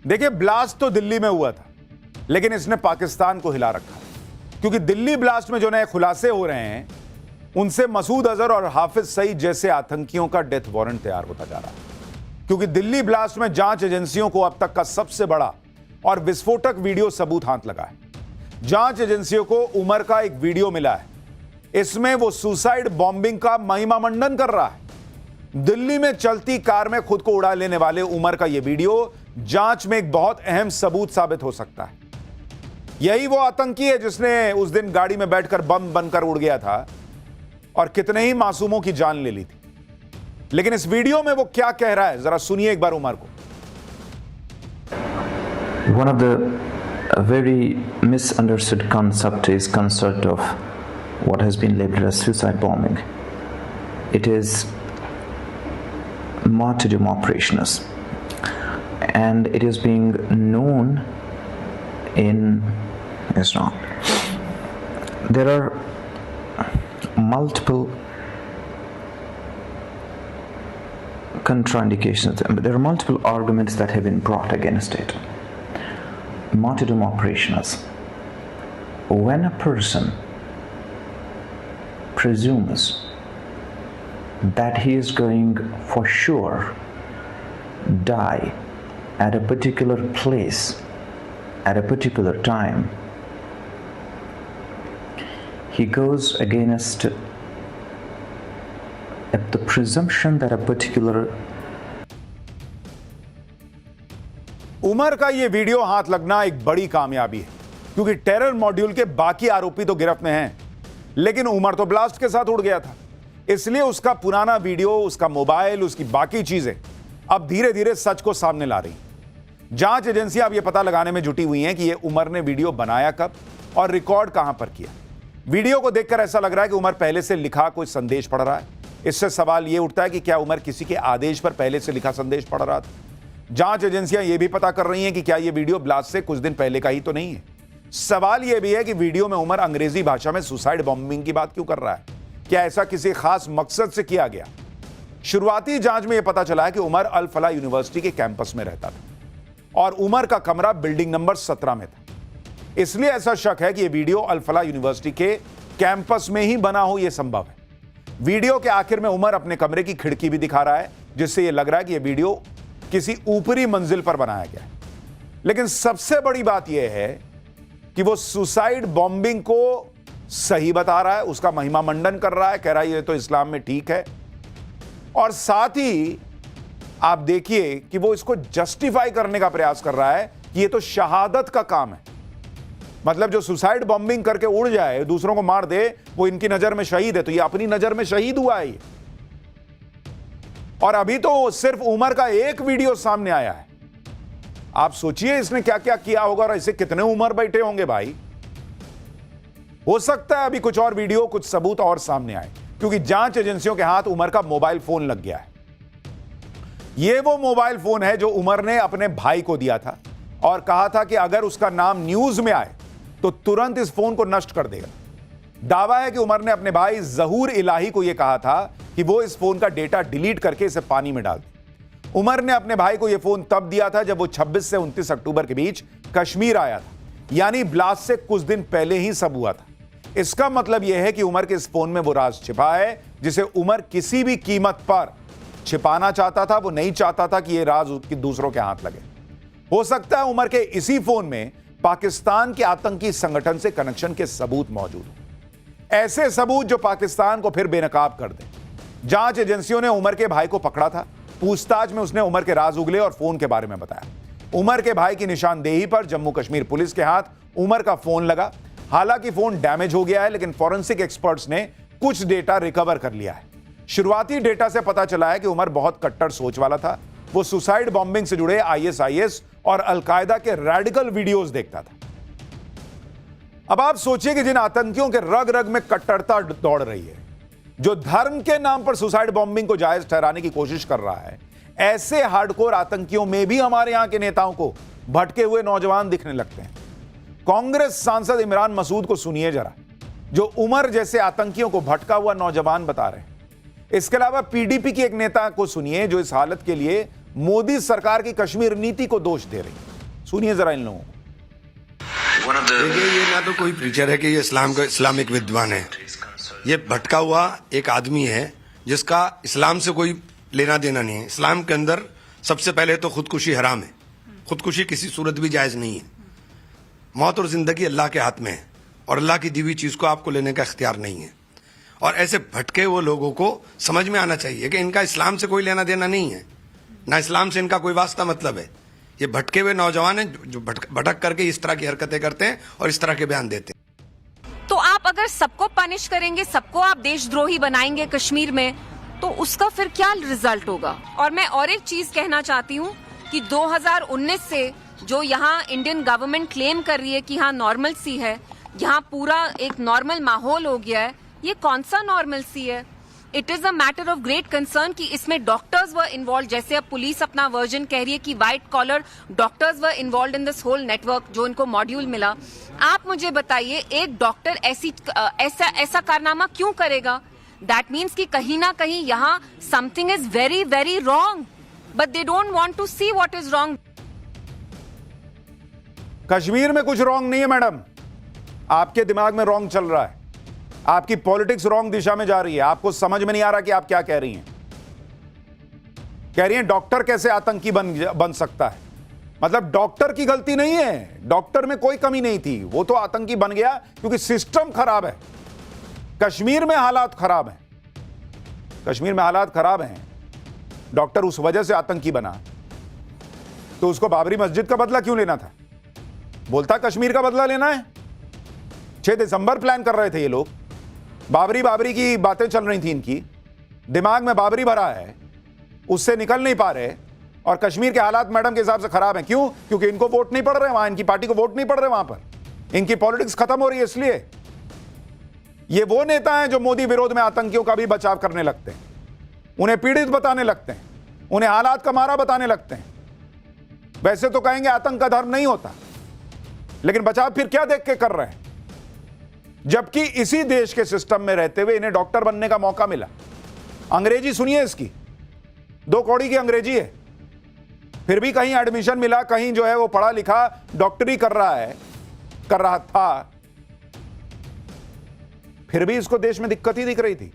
देखिए, ब्लास्ट तो दिल्ली में हुआ था, लेकिन इसने पाकिस्तान को हिला रखा, क्योंकि दिल्ली ब्लास्ट में जो नए खुलासे हो रहे हैं उनसे मसूद अजहर और हाफिज सईद जैसे आतंकियों का डेथ वारंट तैयार होता जा रहा है। क्योंकि दिल्ली ब्लास्ट में जांच एजेंसियों को अब तक का सबसे बड़ा और विस्फोटक वीडियो सबूत हाथ लगा है। जांच एजेंसियों को उमर का एक वीडियो मिला है, इसमें वो सुसाइड बॉम्बिंग का महिमा मंडन कर रहा है। दिल्ली में चलती कार में खुद को उड़ा लेने वाले उमर का यह वीडियो जांच में एक बहुत अहम सबूत साबित हो सकता है। यही वो आतंकी है जिसने उस दिन गाड़ी में बैठकर बम बनकर उड़ गया था और कितने ही मासूमों की जान ले ली थी। लेकिन इस वीडियो में वो क्या कह रहा है, जरा सुनिए एक बार उमर को। One of the very misunderstood concept of what has been labeled as suicide bombing. It is martyrdom operations, and it is being known in Islam. There are multiple contraindications, there are multiple arguments that have been brought against it. Martyrdom operations: when a person presumes that he is going for sure die at a particular place at a particular time, he goes against the presumption that a particular Umar का यह video हाथ लगना एक बड़ी कामयाबी है, क्योंकि terror module के बाकी आरोपी तो गिरफ्त में हैं, लेकिन उमर तो ब्लास्ट के साथ उड़ गया था। इसलिए उसका पुराना वीडियो, उसका मोबाइल, उसकी बाकी चीजें अब धीरे धीरे सच को सामने ला रही। जांच एजेंसियां अब यह पता लगाने में जुटी हुई हैं कि यह उमर ने वीडियो बनाया कब और रिकॉर्ड कहां पर किया। वीडियो को देखकर ऐसा लग रहा है कि उमर पहले से लिखा कोई संदेश पढ़ रहा है। इससे सवाल यह उठता है कि क्या उमर किसी के आदेश पर पहले से लिखा संदेश पढ़ रहा था। जांच एजेंसियां यह भी पता कर रही हैं कि क्या यह वीडियो ब्लास्ट से कुछ दिन पहले का ही तो नहीं है। सवाल यह भी है कि वीडियो में उमर अंग्रेजी भाषा में सुसाइड बॉम्बिंग की बात क्यों कर रहा है। क्या ऐसा किसी खास मकसद से किया गया। शुरुआती जांच में यह पता चला है कि उमर अल फलाह यूनिवर्सिटी के कैंपस में रहता था और उमर का कमरा बिल्डिंग नंबर 17 में था। इसलिए ऐसा शक है कि यह वीडियो अल फलाह यूनिवर्सिटी के कैंपस में ही बना हो, यह संभव है। वीडियो के आखिर में उमर अपने कमरे की खिड़की भी दिखा रहा है, जिससे यह लग रहा है कि यह वीडियो किसी ऊपरी मंजिल पर बनाया गया है। लेकिन सबसे बड़ी बात यह है कि वो सुसाइड बॉम्बिंग को सही बता रहा है, उसका महिमा मंडन कर रहा है, कह रहा है ये तो इस्लाम में ठीक है। और साथ ही आप देखिए कि वो इसको जस्टिफाई करने का प्रयास कर रहा है कि ये तो शहादत का काम है। मतलब जो सुसाइड बॉम्बिंग करके उड़ जाए, दूसरों को मार दे, वो इनकी नजर में शहीद है, तो ये अपनी नजर में शहीद हुआ है ये। और अभी तो सिर्फ उमर का एक वीडियो सामने आया है। आप सोचिए इसने क्या क्या किया होगा और ऐसे कितने उमर बैठे होंगे भाई। हो सकता है अभी कुछ और वीडियो, कुछ सबूत और सामने आए, क्योंकि जांच एजेंसियों के हाथ उमर का मोबाइल फोन लग गया है। यह वो मोबाइल फोन है जो उमर ने अपने भाई को दिया था और कहा था कि अगर उसका नाम न्यूज में आए तो तुरंत इस फोन को नष्ट कर देगा। दावा है कि उमर ने अपने भाई जहूर इलाही को यह कहा था कि वो इस फोन का डेटा डिलीट करके इसे पानी में डाल दे। उमर ने अपने भाई को यह फोन तब दिया था जब वो 26 से 29 अक्टूबर के बीच कश्मीर आया था, यानी ब्लास्ट से कुछ दिन पहले ही सब हुआ था। इसका मतलब यह है कि उमर के इस फोन में वो राज छिपा है जिसे उमर किसी भी कीमत पर छिपाना चाहता था। वो नहीं चाहता था कि यह राज उसकी दूसरों के हाथ लगे। हो सकता है उमर के इसी फोन में पाकिस्तान के आतंकी संगठन से कनेक्शन के सबूत मौजूद हो, ऐसे सबूत जो पाकिस्तान को फिर बेनकाब कर दें। जांच एजेंसियों ने उमर के भाई को पकड़ा था। पूछताछ में उसने उमर के राज उगले और फोन के बारे में बताया। उमर के भाई की निशानदेही पर जम्मू कश्मीर पुलिस के हाथ उमर का फोन लगा। हालांकि फोन डैमेज हो गया है, लेकिन फॉरेंसिक एक्सपर्ट्स ने कुछ डेटा रिकवर कर लिया है। शुरुआती डेटा से पता चला है कि उमर बहुत कट्टर सोच वाला था। वो सुसाइड बॉम्बिंग से जुड़े आईएसआईएस और अलकायदा के रेडिकल वीडियोस देखता था। अब आप सोचिए कि जिन आतंकियों के रग रग में कट्टरता दौड़ रही है, जो धर्म के नाम पर सुसाइड बॉम्बिंग को जायज ठहराने की कोशिश कर रहा है, ऐसे हार्डकोर आतंकियों में भी हमारे यहां के नेताओं को भटके हुए नौजवान दिखने लगते हैं। कांग्रेस सांसद इमरान मसूद को सुनिए जरा, जो उमर जैसे आतंकियों को भटका हुआ नौजवान बता रहे हैं। इसके अलावा पीडीपी की एक नेता को सुनिए जो इस हालत के लिए मोदी सरकार की कश्मीर नीति को दोष दे रही है। सुनिए जरा इन लोगों को। देखिए, ये ना तो कोई प्रीचर है कि ये इस्लामिक विद्वान है। ये भटका हुआ एक आदमी है जिसका इस्लाम से कोई लेना देना नहीं है। इस्लाम के अंदर सबसे पहले तो खुदकुशी हराम है। खुदकुशी किसी सूरत भी जायज नहीं है। मौत और जिंदगी अल्लाह के हाथ में है और अल्लाह की दी हुई चीज को आपको लेने का इख्तियार नहीं है। और ऐसे भटके हुए लोगों को समझ में आना चाहिए कि इनका इस्लाम से कोई लेना देना नहीं है, ना इस्लाम से इनका कोई वास्ता मतलब है। ये भटके हुए नौजवान हैं जो भटक करके इस तरह की हरकतें करते हैं और इस तरह के बयान देते हैं। तो आप अगर सबको पनिश करेंगे, सबको आप देशद्रोही बनाएंगे कश्मीर में, तो उसका फिर क्या रिजल्ट होगा? और मैं और एक चीज कहना चाहती हूँ कि 2019 से जो यहाँ इंडियन गवर्नमेंट क्लेम कर रही है कि हाँ नॉर्मल सी है, यहाँ पूरा एक नॉर्मल माहौल हो गया है, ये कौन सा नॉर्मल सी है? It is a matter of great concern कि इसमें डॉक्टर्स वर इन्वॉल्व। जैसे अब पुलिस अपना वर्जन कह रही है कि white collar doctors were involve in this whole network, जो इनको मॉड्यूल मिला। आप मुझे बताइए, एक डॉक्टर ऐसा कारनामा क्यों करेगा? दैट मीन्स कि कहीं ना कहीं यहाँ something is very very wrong, but they don't want to see what is wrong. Kashmir में कुछ रॉन्ग नहीं है मैडम, आपके दिमाग में रॉन्ग चल रहा है। आपकी पॉलिटिक्स रॉन्ग दिशा में जा रही है। आपको समझ में नहीं आ रहा कि आप क्या कह रही हैं। कह रही हैं डॉक्टर कैसे आतंकी बन सकता है। मतलब डॉक्टर की गलती नहीं है, डॉक्टर में कोई कमी नहीं थी, वो तो आतंकी बन गया क्योंकि सिस्टम खराब है। कश्मीर में हालात खराब हैं, कश्मीर में हालात खराब हैं, डॉक्टर उस वजह से आतंकी बना। तो उसको बाबरी मस्जिद का बदला क्यों लेना था? बोलता कश्मीर का बदला लेना है। 6 दिसंबर प्लान कर रहे थे ये लोग, बाबरी की बातें चल रही थी इनकी, दिमाग में बाबरी भरा है, उससे निकल नहीं पा रहे। और कश्मीर के हालात मैडम के हिसाब से खराब हैं। क्यों? क्योंकि इनको वोट नहीं पड़ रहे वहां, इनकी पार्टी को वोट नहीं पड़ रहे वहां पर, इनकी पॉलिटिक्स खत्म हो रही है। इसलिए ये वो नेता हैं जो मोदी विरोध में आतंकियों का भी बचाव करने लगते हैं, उन्हें पीड़ित बताने लगते हैं, उन्हें हालात का मारा बताने लगते हैं। वैसे तो कहेंगे आतंक का धर्म नहीं होता, लेकिन बचाव फिर क्या देख के कर रहे हैं? जबकि इसी देश के सिस्टम में रहते हुए इन्हें डॉक्टर बनने का मौका मिला। अंग्रेजी सुनिए इसकी, 2 कौड़ी की अंग्रेजी है, फिर भी कहीं एडमिशन मिला, कहीं जो है वो पढ़ा लिखा डॉक्टरी कर रहा था, फिर भी इसको देश में दिक्कत ही दिख रही थी।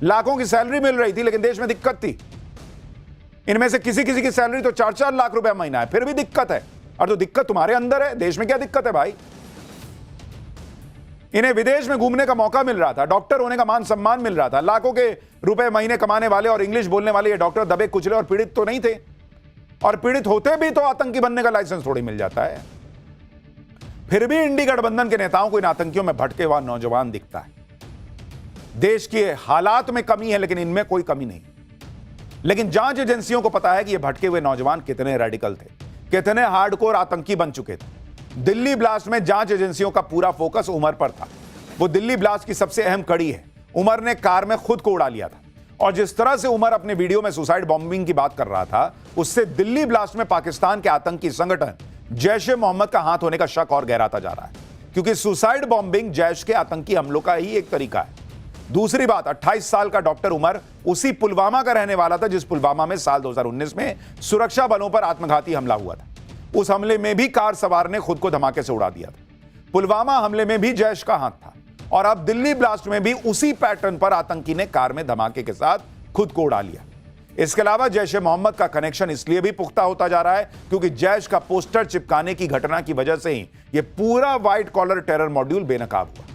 लाखों की सैलरी मिल रही थी, लेकिन देश में दिक्कत थी। इनमें से किसी की सैलरी तो 4-4 लाख रुपए महीना है, फिर भी दिक्कत है। और तो दिक्कत तुम्हारे अंदर है, देश में क्या दिक्कत है भाई? इन्हें विदेश में घूमने का मौका मिल रहा था, डॉक्टर होने का मान सम्मान मिल रहा था, लाखों के रुपए महीने कमाने वाले और इंग्लिश बोलने वाले ये डॉक्टर दबे कुचले और पीड़ित तो नहीं थे। और पीड़ित होते भी तो आतंकी बनने का लाइसेंस थोड़ी मिल जाता है। फिर भी इंडी गठबंधन के नेताओं को इन आतंकियों में भटके हुआ नौजवान दिखता है। देश के हालात में कमी है, लेकिन इनमें कोई कमी नहीं। लेकिन जांच एजेंसियों को पता है कि ये भटके हुए नौजवान कितने रेडिकल थे, कितने हार्डकोर आतंकी बन चुके थे। दिल्ली ब्लास्ट में जांच एजेंसियों का पूरा फोकस उमर पर था। वो दिल्ली ब्लास्ट की सबसे अहम कड़ी है। उमर ने कार में खुद को उड़ा लिया था, और जिस तरह से उमर अपने वीडियो में सुसाइड बॉम्बिंग की बात कर रहा था, उससे दिल्ली ब्लास्ट में पाकिस्तान के आतंकी संगठन जैश ए मोहम्मद का हाथ होने का शक और गहराता जा रहा है, क्योंकि सुसाइड बॉम्बिंग जैश के आतंकी हमलों का ही एक तरीका है। दूसरी बात, 28 साल का डॉक्टर उमर उसी पुलवामा का रहने वाला था जिस पुलवामा में साल 2019 में सुरक्षा बलों पर आत्मघाती हमला हुआ था। उस हमले में भी कार सवार ने खुद को धमाके से उड़ा दिया था। पुलवामा हमले में भी जैश का हाथ था, और अब दिल्ली ब्लास्ट में भी उसी पैटर्न पर आतंकी ने कार में धमाके के साथ खुद को उड़ा लिया। इसके अलावा जैश ए मोहम्मद का कनेक्शन इसलिए भी पुख्ता होता जा रहा है क्योंकि जैश का पोस्टर चिपकाने की घटना की वजह से ही यह पूरा व्हाइट कॉलर टेरर मॉड्यूल बेनकाब हुआ।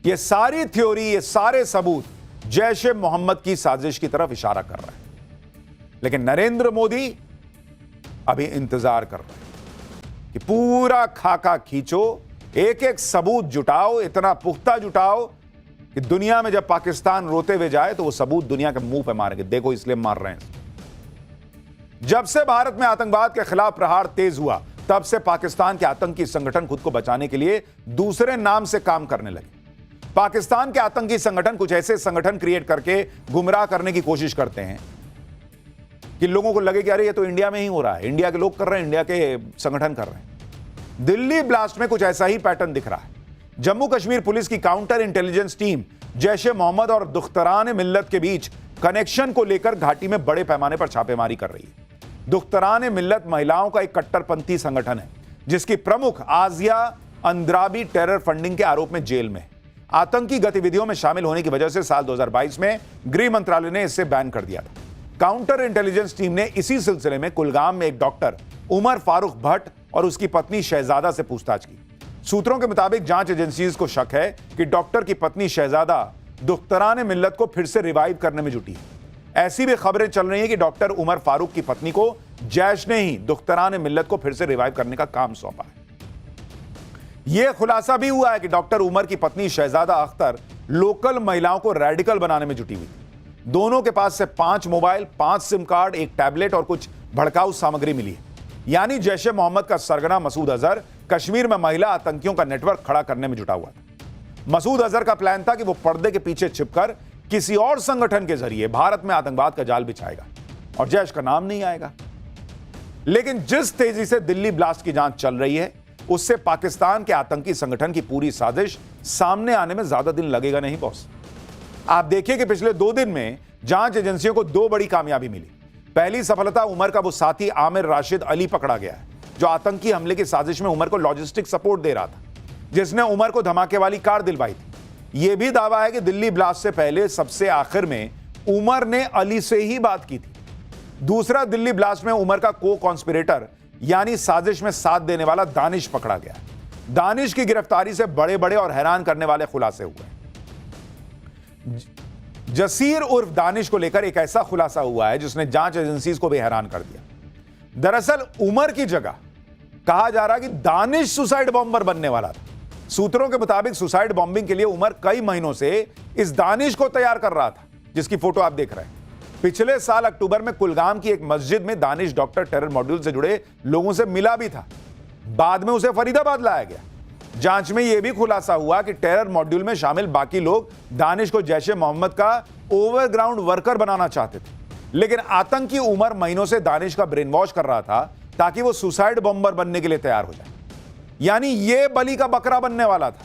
यह सारी थ्योरी, ये सारे सबूत जैश ए मोहम्मद की साजिश की तरफ इशारा कर रहे हैं। लेकिन नरेंद्र मोदी अभी इंतजार कर रहे हैं कि पूरा खाका खींचो, एक एक सबूत जुटाओ, इतना पुख्ता जुटाओ कि दुनिया में जब पाकिस्तान रोते हुए जाए तो वो सबूत दुनिया के मुंह पे मारेंगे। देखो इसलिए मार रहे हैं। जब से भारत में आतंकवाद के खिलाफ प्रहार तेज हुआ, तब से पाकिस्तान के आतंकी संगठन खुद को बचाने के लिए दूसरे नाम से काम करने लगे। पाकिस्तान के आतंकी संगठन कुछ ऐसे संगठन क्रिएट करके गुमराह करने की कोशिश करते हैं कि लोगों को लगे कि अरे ये तो इंडिया में ही हो रहा है, इंडिया के लोग कर रहे हैं, इंडिया के संगठन कर रहे हैं। दिल्ली ब्लास्ट में कुछ ऐसा ही पैटर्न दिख रहा है। जम्मू कश्मीर पुलिस की काउंटर इंटेलिजेंस टीम जैश ए मोहम्मद और दुख्तरान मिल्लत के बीच कनेक्शन को लेकर घाटी में बड़े पैमाने पर छापेमारी कर रही है। दुख्तरान मिल्लत महिलाओं का एक कट्टरपंथी संगठन है जिसकी प्रमुख आजिया अंद्राबी टेरर फंडिंग के आरोप में जेल में है। आतंकी गतिविधियों में शामिल होने की वजह से साल 2022 में गृह मंत्रालय ने इसे बैन कर दिया था। काउंटर इंटेलिजेंस टीम ने इसी सिलसिले में कुलगाम में एक डॉक्टर उमर फारूक भट्ट और उसकी पत्नी शहजादा से पूछताछ की। सूत्रों के मुताबिक जांच एजेंसीज को शक है कि डॉक्टर की पत्नी शहजादा दुख्तरान मिल्लत को फिर से रिवाइव करने में जुटी है। ऐसी भी खबरें चल रही हैं कि डॉक्टर उमर फारूक की पत्नी को जैश ने ही दुख्तरान मिल्लत को फिर से रिवाइव करने का काम सौंपा है। यह खुलासा भी हुआ है कि डॉक्टर उमर की पत्नी शहजादा अख्तर लोकल महिलाओं को रेडिकल बनाने में जुटी हुई थी। दोनों के पास से 5 मोबाइल, 5 सिम कार्ड, एक टैबलेट और कुछ भड़काऊ सामग्री मिली है। यानी जैश ए मोहम्मद का सरगना मसूद अजहर कश्मीर में महिला आतंकियों का नेटवर्क खड़ा करने में जुटा हुआ था। मसूद अजहर का प्लान था कि वो पर्दे के पीछे छिपकर किसी और संगठन के जरिए भारत में आतंकवाद का जाल बिछाएगा और जैश का नाम नहीं आएगा। लेकिन जिस तेजी से दिल्ली ब्लास्ट की जांच चल रही है उससे पाकिस्तान के आतंकी संगठन की पूरी साजिश सामने आने में ज्यादा दिन लगेगा नहीं बॉस। आप देखिए कि पिछले 2 दिन में जांच एजेंसियों को 2 बड़ी कामयाबी मिली। पहली सफलता, उमर का वो साथी आमिर राशिद अली पकड़ा गया है जो आतंकी हमले की साजिश में उमर को लॉजिस्टिक सपोर्ट दे रहा था, जिसने उमर को धमाके वाली कार दिलवाई थी। यह भी दावा है कि दिल्ली ब्लास्ट से पहले सबसे आखिर में उमर ने अली से ही बात की थी। दूसरा, दिल्ली ब्लास्ट में उमर का को कॉन्स्पिरेटर यानी साजिश में साथ देने वाला दानिश पकड़ा गया। दानिश की गिरफ्तारी से बड़े बड़े और हैरान करने वाले खुलासे हुए। जसीर उर्फ दानिश को लेकर एक ऐसा खुलासा हुआ है जिसने जांच एजेंसीज को भी हैरान कर दिया। दरअसल उमर की जगह कहा जा रहा है कि दानिश सुसाइड बॉम्बर बनने वाला था। सूत्रों के मुताबिक सुसाइड बॉम्बिंग के लिए उमर कई महीनों से इस दानिश को तैयार कर रहा था, जिसकी फोटो आप देख रहे हैं। पिछले साल अक्टूबर में कुलगाम की एक मस्जिद में दानिश डॉक्टर टेरर मॉड्यूल से जुड़े लोगों से मिला भी था। बाद में उसे फरीदाबाद लाया गया। जांच में यह भी खुलासा हुआ कि टेरर मॉड्यूल में शामिल बाकी लोग दानिश को जैश ए मोहम्मद का ओवरग्राउंड वर्कर बनाना चाहते थे, लेकिन आतंकी उमर महीनों से दानिश का ब्रेन वॉश कर रहा था ताकि वो सुसाइड बॉम्बर बनने के लिए तैयार हो जाए। यानी यह बलि का बकरा बनने वाला था।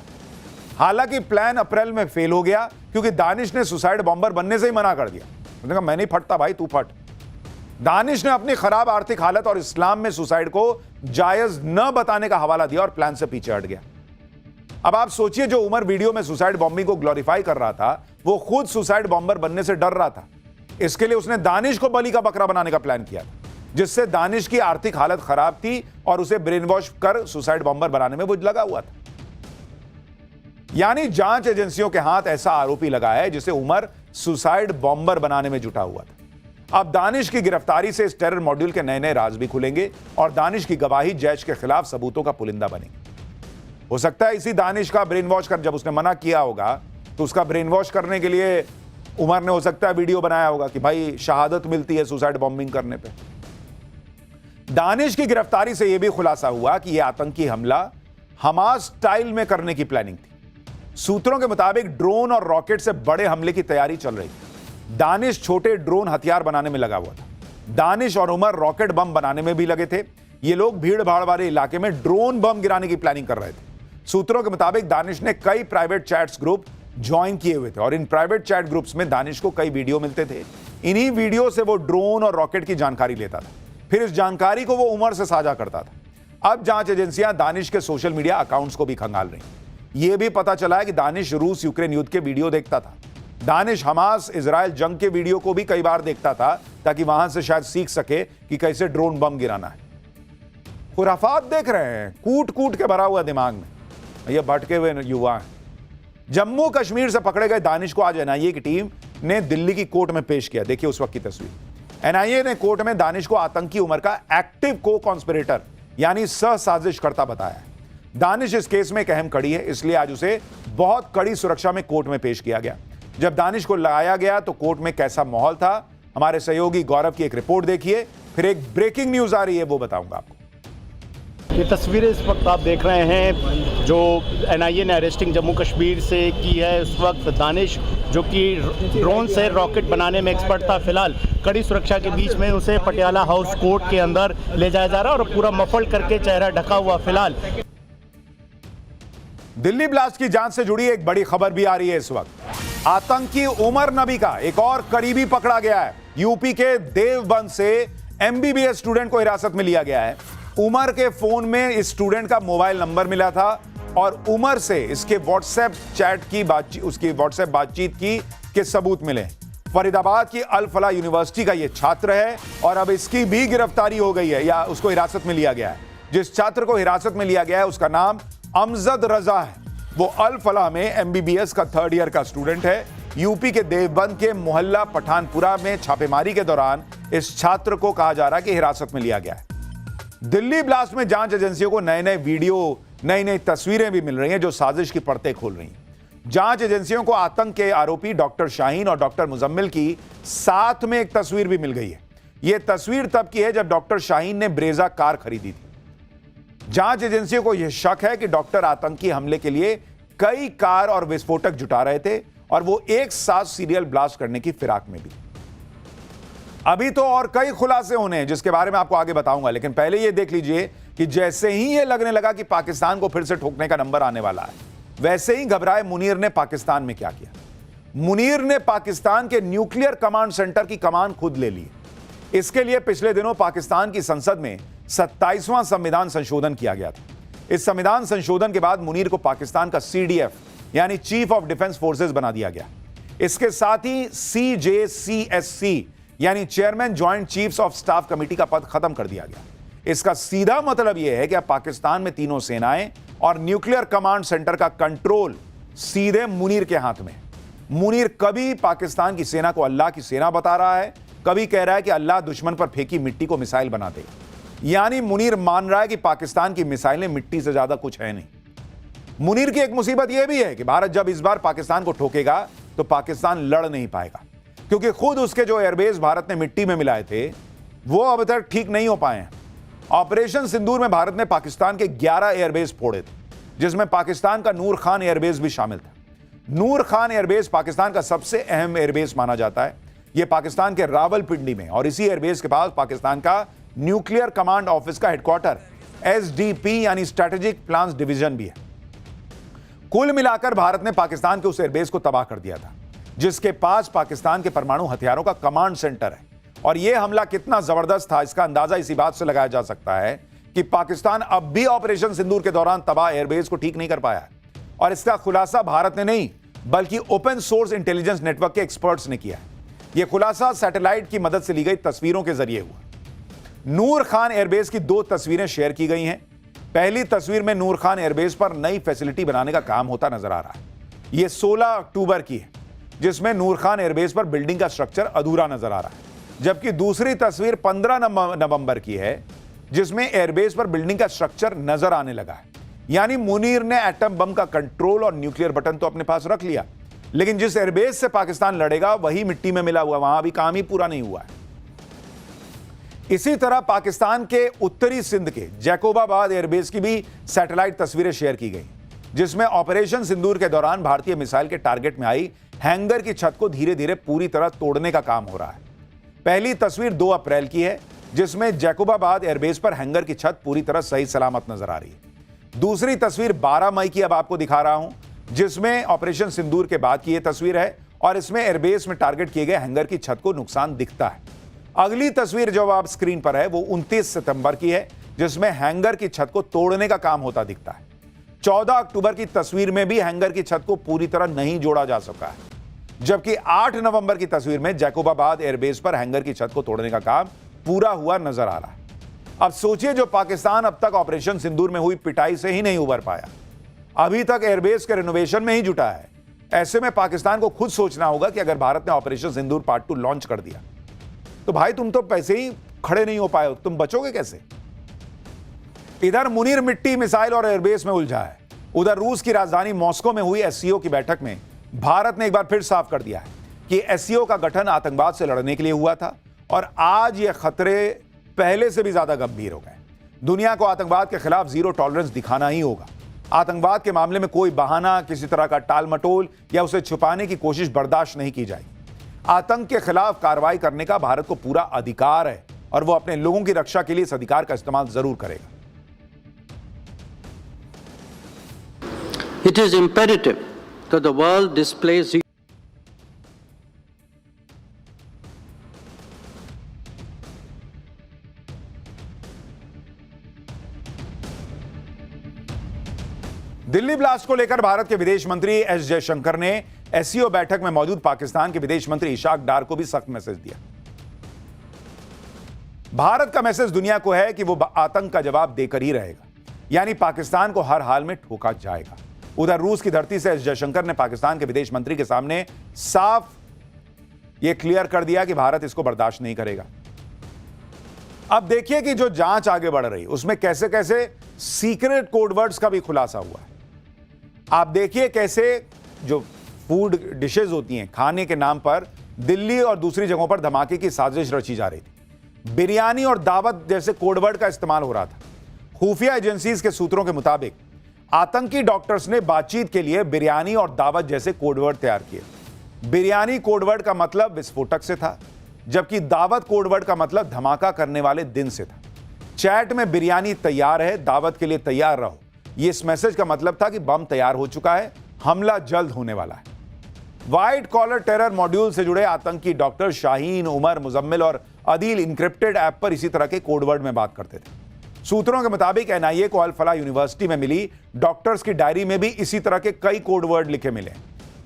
हालांकि प्लान अप्रैल में फेल हो गया क्योंकि दानिश ने सुसाइड बॉम्बर बनने से ही मना कर दिया। उसने कहा मैं नहीं फटता भाई, तू फट। दानिश ने अपनी खराब आर्थिक हालत और इस्लाम में सुसाइड को जायज न बताने का हवाला दिया और प्लान से पीछे हट गया। अब आप सोचिए, जो उमर वीडियो में सुसाइड बॉम्बिंग को ग्लोरीफाई कर रहा था वो खुद सुसाइड बॉम्बर बनने से डर रहा था। इसके लिए उसने दानिश को बलि का बकरा बनाने का प्लान किया था, जिससे दानिश की आर्थिक हालत खराब थी और उसे ब्रेन वॉश कर सुसाइड बॉम्बर बनाने में वो लगा हुआ था। यानी जांच एजेंसियों के हाथ ऐसा आरोपी लगा है जिसे उमर सुसाइड बॉम्बर बनाने में जुटा हुआ था। अब दानिश की गिरफ्तारी से इस टेरर मॉड्यूल के नए नए राज भी खुलेंगे और दानिश की गवाही जैश के खिलाफ सबूतों का पुलिंदा बनेगी। हो सकता है इसी दानिश का ब्रेन वॉश कर, जब उसने मना किया होगा तो उसका ब्रेन वॉश करने के लिए उमर ने हो सकता है वीडियो बनाया होगा कि भाई शहादत मिलती है सुसाइड बॉम्बिंग करने पे। दानिश की गिरफ्तारी से यह भी खुलासा हुआ कि यह आतंकी हमला हमास स्टाइल में करने की प्लानिंग थी। सूत्रों के मुताबिक ड्रोन और रॉकेट से बड़े हमले की तैयारी चल रही थी। दानिश छोटे ड्रोन हथियार बनाने में लगा हुआ था। दानिश और उमर रॉकेट बम बनाने में भी लगे थे। ये लोग भीड़ भाड़ वाले इलाके में ड्रोन बम गिराने की प्लानिंग कर रहे थे। सूत्रों के मुताबिक दानिश ने कई प्राइवेट चैट्स ग्रुप ज्वाइन किए हुए थे और इन प्राइवेट चैट ग्रुप्स में दानिश को कई वीडियो मिलते थे। इन्हीं वीडियो से वो ड्रोन और रॉकेट की जानकारी लेता था, फिर इस जानकारी को वो उमर से साझा करता था। अब जांच एजेंसियां दानिश के सोशल मीडिया अकाउंट्स को भी खंगाल रही। यह भी पता चला है कि दानिश रूस यूक्रेन युद्ध के वीडियो देखता था। दानिश हमास इजराइल जंग के वीडियो को भी कई बार देखता था ताकि वहां से शायद सीख सके कि कैसे ड्रोन बम गिराना है। खुराफात देख रहे हैं, कूट कूट के भरा हुआ दिमाग में ये भटके हुए युवा हैं। जम्मू कश्मीर से पकड़े गए दानिश को आज एनआईए की टीम ने दिल्ली की कोर्ट में पेश किया। देखिए उस वक्त की तस्वीर। एनआईए ने कोर्ट में दानिश को आतंकी उमर का एक्टिव को कॉन्स्पिरेटर यानी सह साजिशकर्ता बताया है। दानिश इस केस में एक अहम कड़ी है, इसलिए आज उसे बहुत कड़ी सुरक्षा में कोर्ट में पेश किया गया। जब दानिश को लाया गया तो कोर्ट में कैसा माहौल था, हमारे सहयोगी गौरव की एक रिपोर्ट देखिए, फिर एक ब्रेकिंग न्यूज आ रही है वो बताऊंगा आपको। ये तस्वीरें इस वक्त आप देख रहे हैं जो एनआईए ने अरेस्टिंग जम्मू कश्मीर से की है। उस वक्त दानिश जो कि ड्रोन से रॉकेट बनाने में एक्सपर्ट था, फिलहाल कड़ी सुरक्षा के बीच में उसे पटियाला हाउस कोर्ट के अंदर ले जाया जा रहा है और पूरा मफल्ड करके चेहरा ढका हुआ। फिलहाल दिल्ली ब्लास्ट की जांच से जुड़ी एक बड़ी खबर भी आ रही है इस वक्त। आतंकी उमर नबी का एक और करीबी पकड़ा गया है। यूपी के देवबंद से एमबीबीएस स्टूडेंट को हिरासत में लिया गया है। उमर के फोन में इस स्टूडेंट का मोबाइल नंबर मिला था और उमर से इसके व्हाट्सएप चैट की बातचीत, उसकी व्हाट्सएप बातचीत की के सबूत मिले। फरीदाबाद की अल फलाह यूनिवर्सिटी का यह छात्र है और अब इसकी भी गिरफ्तारी हो गई है या उसको हिरासत में लिया गया है। जिस छात्र को हिरासत में लिया गया है उसका नाम अमजद रजा है। वो अल फलाह में एमबीबीएस का 3rd ईयर का स्टूडेंट है। यूपी के देवबंद के मोहल्ला पठानपुरा में छापेमारी के दौरान इस छात्र को कहा जा रहा है कि हिरासत में लिया गया है। दिल्ली ब्लास्ट में जांच एजेंसियों को नए नए वीडियो, नई नई तस्वीरें भी मिल रही हैं जो साजिश की परतें खोल रही हैं। जांच एजेंसियों को आतंक के आरोपी डॉक्टर शाहीन और डॉक्टर मुजम्मिल की साथ में एक तस्वीर भी मिल गई है। यह तस्वीर तब की है जब डॉक्टर शाहीन ने ब्रेजा कार खरीदी थी। जांच एजेंसियों को यह शक है कि डॉक्टर आतंकी हमले के लिए कई कार और विस्फोटक जुटा रहे थे और वो एक साथ सीरियल ब्लास्ट करने की फिराक में भी। अभी तो और कई खुलासे होने हैं जिसके बारे में आपको आगे बताऊंगा, लेकिन पहले यह देख लीजिए कि जैसे ही यह लगने लगा कि पाकिस्तान को फिर से ठोकने का नंबर आने वाला है, वैसे ही घबराए मुनीर ने पाकिस्तान में क्या किया। मुनीर ने पाकिस्तान के न्यूक्लियर कमांड सेंटर की कमान खुद ले ली। इसके लिए पिछले दिनों पाकिस्तान की संसद में 27वां संविधान संशोधन किया गया था। इस संविधान संशोधन के बाद मुनीर को पाकिस्तान का CDF यानी चीफ ऑफ डिफेंस फोर्सेस बना दिया गया। इसके साथ ही CJCSC यानी chairman joint chiefs of staff committee का पद खत्म कर दिया गया। इसका सीधा मतलब यह है कि अब पाकिस्तान में तीनों सेनाएं और न्यूक्लियर कमांड सेंटर का कंट्रोल सीधे मुनीर के हाथ में। मुनीर कभी पाकिस्तान की सेना को अल्लाह की सेना बता रहा है, कभी कह रहा है कि अल्लाह दुश्मन पर फेंकी मिट्टी को मिसाइल बना देगा। यानी मुनीर मान रहा है कि पाकिस्तान की मिसाइलें मिट्टी से ज्यादा कुछ है नहीं। मुनीर की एक मुसीबत यह भी है कि भारत जब इस बार पाकिस्तान को ठोकेगा तो पाकिस्तान लड़ नहीं पाएगा, क्योंकि खुद उसके जो एयरबेस भारत ने मिट्टी में मिलाए थे वो अब तक ठीक नहीं हो पाए हैं। ऑपरेशन सिंदूर में भारत ने पाकिस्तान के 11 एयरबेस फोड़े थे, जिसमें पाकिस्तान का नूर खान एयरबेस भी शामिल था। नूर खान एयरबेस पाकिस्तान का सबसे अहम एयरबेस माना जाता है। यह पाकिस्तान के रावलपिंडी में और इसी एयरबेस के पास पाकिस्तान का न्यूक्लियर कमांड ऑफिस का हेडक्वार्टर SDP यानी स्ट्रेटेजिक प्लान्स डिवीजन भी है। कुल मिलाकर भारत ने पाकिस्तान के उस एयरबेस को तबाह कर दिया था जिसके पास पाकिस्तान के परमाणु हथियारों का कमांड सेंटर है। और यह हमला कितना जबरदस्त था इसका अंदाजा इसी बात से लगाया जा सकता है कि पाकिस्तान अब भी ऑपरेशन सिंदूर के दौरान तबाह एयरबेस को ठीक नहीं कर पाया। और इसका खुलासा भारत ने नहीं बल्कि ओपन सोर्स इंटेलिजेंस नेटवर्क के एक्सपर्ट्स ने किया है। यह खुलासा सैटेलाइट की मदद से ली गई तस्वीरों के जरिए हुआ। नूर खान एयरबेस की 2 तस्वीरें शेयर की गई हैं। पहली तस्वीर में नूर खान एयरबेस पर नई फैसिलिटी बनाने का काम होता नजर आ रहा है। यह 16 अक्टूबर की है जिसमें नूर खान एयरबेस पर बिल्डिंग का स्ट्रक्चर अधूरा नजर आ रहा है, जबकि दूसरी तस्वीर 15 नवंबर की है जिसमें एयरबेस पर बिल्डिंग का स्ट्रक्चर नजर आने लगा है। यानी मुनीर ने एटम बम का कंट्रोल और न्यूक्लियर बटन तो अपने पास रख लिया, लेकिन जिस एयरबेस से पाकिस्तान लड़ेगा वही मिट्टी में मिला हुआ, वहां भी काम ही पूरा नहीं हुआ है। इसी तरह पाकिस्तान के उत्तरी सिंध के जैकोबाबाद एयरबेस की भी सैटेलाइट तस्वीरें शेयर की गई जिसमें ऑपरेशन सिंदूर के दौरान भारतीय मिसाइल के टारगेट में आई हैंगर की छत को धीरे धीरे पूरी तरह तोड़ने का काम हो रहा है। पहली तस्वीर 2 अप्रैल की है जिसमें जैकोबाबाद एयरबेस पर हैंगर की छत पूरी तरह सही सलामत नजर आ रही है। दूसरी तस्वीर 12 मई की अब आपको दिखा रहा हूं जिसमें ऑपरेशन सिंदूर के बाद की यह तस्वीर है और इसमें एयरबेस में टारगेट किए गए हैंगर की छत को नुकसान दिखता है। अगली तस्वीर जो आप स्क्रीन पर है वो 29 सितंबर की है जिसमें हैंगर की छत को तोड़ने का काम होता दिखता है। 14 अक्टूबर की तस्वीर में भी हैंगर की छत को पूरी तरह नहीं जोड़ा जा सका है, जबकि 8 नवंबर की तस्वीर में जैकोबाबाद एयरबेस पर हैंगर की छत को तोड़ने का काम पूरा हुआ नजर आ रहा है। अब सोचिए जो पाकिस्तान अब तक ऑपरेशन सिंदूर में हुई पिटाई से ही नहीं उबर पाया, अभी तक एयरबेस के रिनोवेशन में ही जुटा है। ऐसे में पाकिस्तान को खुद सोचना होगा कि अगर भारत ने ऑपरेशन सिंदूर पार्ट 2 लॉन्च कर दिया तो भाई तुम तो पैसे ही खड़े नहीं हो पाए हो, तुम बचोगे कैसे। इधर मुनीर मिट्टी, मिसाइल और एयरबेस में उलझा है। उधर रूस की राजधानी मॉस्को में हुई SCO की बैठक में भारत ने एक बार फिर साफ कर दिया है कि SCO का गठन आतंकवाद से लड़ने के लिए हुआ था और आज ये खतरे पहले से भी ज्यादा गंभीर हो गए। दुनिया को आतंकवाद के खिलाफ जीरो टॉलरेंस दिखाना ही होगा। आतंकवाद के मामले में कोई बहाना, किसी तरह का टाल मटोल या उसे छुपाने की कोशिश बर्दाश्त नहीं की जाएगी। आतंक के खिलाफ कार्रवाई करने का भारत को पूरा अधिकार है और वो अपने लोगों की रक्षा के लिए इस अधिकार का इस्तेमाल जरूर करेगा। It is imperative that the world displays Delhi blast को लेकर भारत के विदेश मंत्री एस जयशंकर ने एससीओ बैठक में मौजूद पाकिस्तान के विदेश मंत्री इशाक डार को भी सख्त मैसेज दिया। भारत का मैसेज दुनिया को है कि वो आतंक का जवाब देकर ही रहेगा, यानी पाकिस्तान को हर हाल में ठोका जाएगा। उधर रूस की धरती से एस जयशंकर ने पाकिस्तान के विदेश मंत्री के सामने साफ यह क्लियर कर दिया कि भारत इसको बर्दाश्त नहीं करेगा। अब देखिए कि जो जांच आगे बढ़ रही उसमें कैसे कैसे सीक्रेट कोडवर्ड्स का भी खुलासा हुआ है। आप देखिए कैसे जो फूड डिशेज होती हैं, खाने के नाम पर दिल्ली और दूसरी जगहों पर धमाके की साजिश रची जा रही थी। बिरयानी और दावत जैसे कोडवर्ड का इस्तेमाल हो रहा था। खुफिया एजेंसीज के सूत्रों के मुताबिक आतंकी डॉक्टर्स ने बातचीत के लिए बिरयानी और दावत जैसे कोडवर्ड तैयार किए। बिरयानी कोडवर्ड का मतलब विस्फोटक से था, जबकि दावत कोडवर्ड का मतलब धमाका करने वाले दिन से था। चैट में बिरयानी तैयार है, दावत के लिए तैयार रहो, ये इस मैसेज का मतलब था कि बम तैयार हो चुका है, हमला जल्द होने वाला है। व्हाइट कॉलर टेरर मॉड्यूल से जुड़े आतंकी डॉक्टर शाहीन, उमर, मुजम्मिल और अदील इंक्रिप्टेड ऐप पर इसी तरह के कोडवर्ड में बात करते थे। सूत्रों के मुताबिक एनआईए को अल फलाह यूनिवर्सिटी में मिली डॉक्टर्स की डायरी में भी इसी तरह के कई कोडवर्ड लिखे मिले।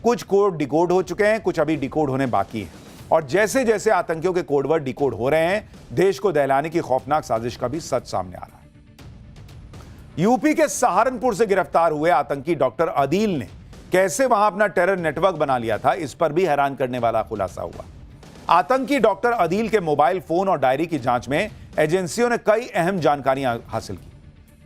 कुछ कोड डिकोड हो चुके हैं, कुछ अभी डिकोड होने बाकी हैं। और जैसे जैसे आतंकियों के कोडवर्ड डिकोड हो रहे हैं, देश को दहलाने की खौफनाक साजिश का भी सच सामने आ रहा है। यूपी के सहारनपुर से गिरफ्तार हुए आतंकी डॉक्टर अदील ने कैसे वहां अपना टेरर नेटवर्क बना लिया था, इस पर भी हैरान करने वाला खुलासा हुआ। आतंकी डॉक्टर अदील के मोबाइल फोन और डायरी की जांच में एजेंसियों ने कई अहम जानकारियां हासिल की।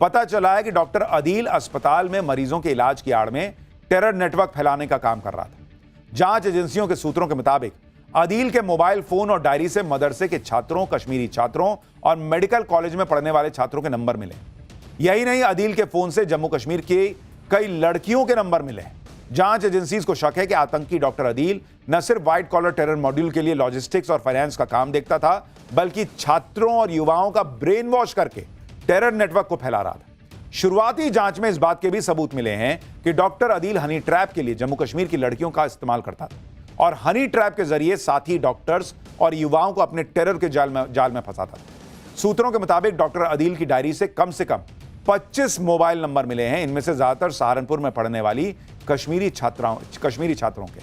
पता चला है कि डॉक्टर अदील अस्पताल में मरीजों के इलाज की आड़ में टेरर नेटवर्क फैलाने का काम कर रहा था। जांच एजेंसियों के सूत्रों के मुताबिक अदील के मोबाइल फोन और डायरी से मदरसे के छात्रों, कश्मीरी छात्रों और मेडिकल कॉलेज में पढ़ने वाले छात्रों के नंबर मिले। यही नहीं, अदील के फोन से जम्मू कश्मीर की कई लड़कियों के नंबर मिले। जांच एजेंसीज को शक है कि आतंकी डॉक्टर अदील न सिर्फ व्हाइट कॉलर टेरर मॉड्यूल के लिए लॉजिस्टिक्स और फाइनेंस का काम देखता था, बल्कि छात्रों और युवाओं का ब्रेन वॉश करके टेरर नेटवर्क को फैला रहा था। शुरुआती जांच में इस बात के भी सबूत मिले हैं कि डॉक्टर अदील हनी ट्रैप के लिए जम्मू कश्मीर की लड़कियों का इस्तेमाल करता था और हनी ट्रैप के जरिए साथी डॉक्टर्स और युवाओं को अपने टेरर के जाल में फंसाता था। सूत्रों के मुताबिक डॉक्टर अदील की डायरी से कम 25 मोबाइल नंबर मिले हैं, इनमें से ज्यादातर सहारनपुर में पढ़ने वाली कश्मीरी छात्रों के।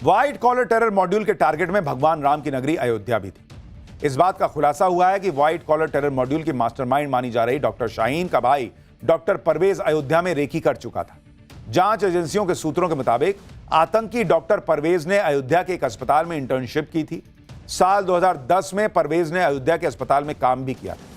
व्हाइट कॉलर टेरर मॉड्यूल के टारगेट में भगवान राम की नगरी अयोध्या भी थी। इस बात का खुलासा हुआ है कि व्हाइट कॉलर टेरर मॉड्यूल की मास्टरमाइंड मानी जा रही डॉक्टर शाहीन का भाई डॉक्टर परवेज अयोध्या में रेकी कर चुका था। जांच एजेंसियों के सूत्रों के मुताबिक आतंकी डॉक्टर परवेज ने अयोध्या के एक अस्पताल में इंटर्नशिप की थी। साल 2010 में परवेज ने अयोध्या के अस्पताल में काम भी किया था।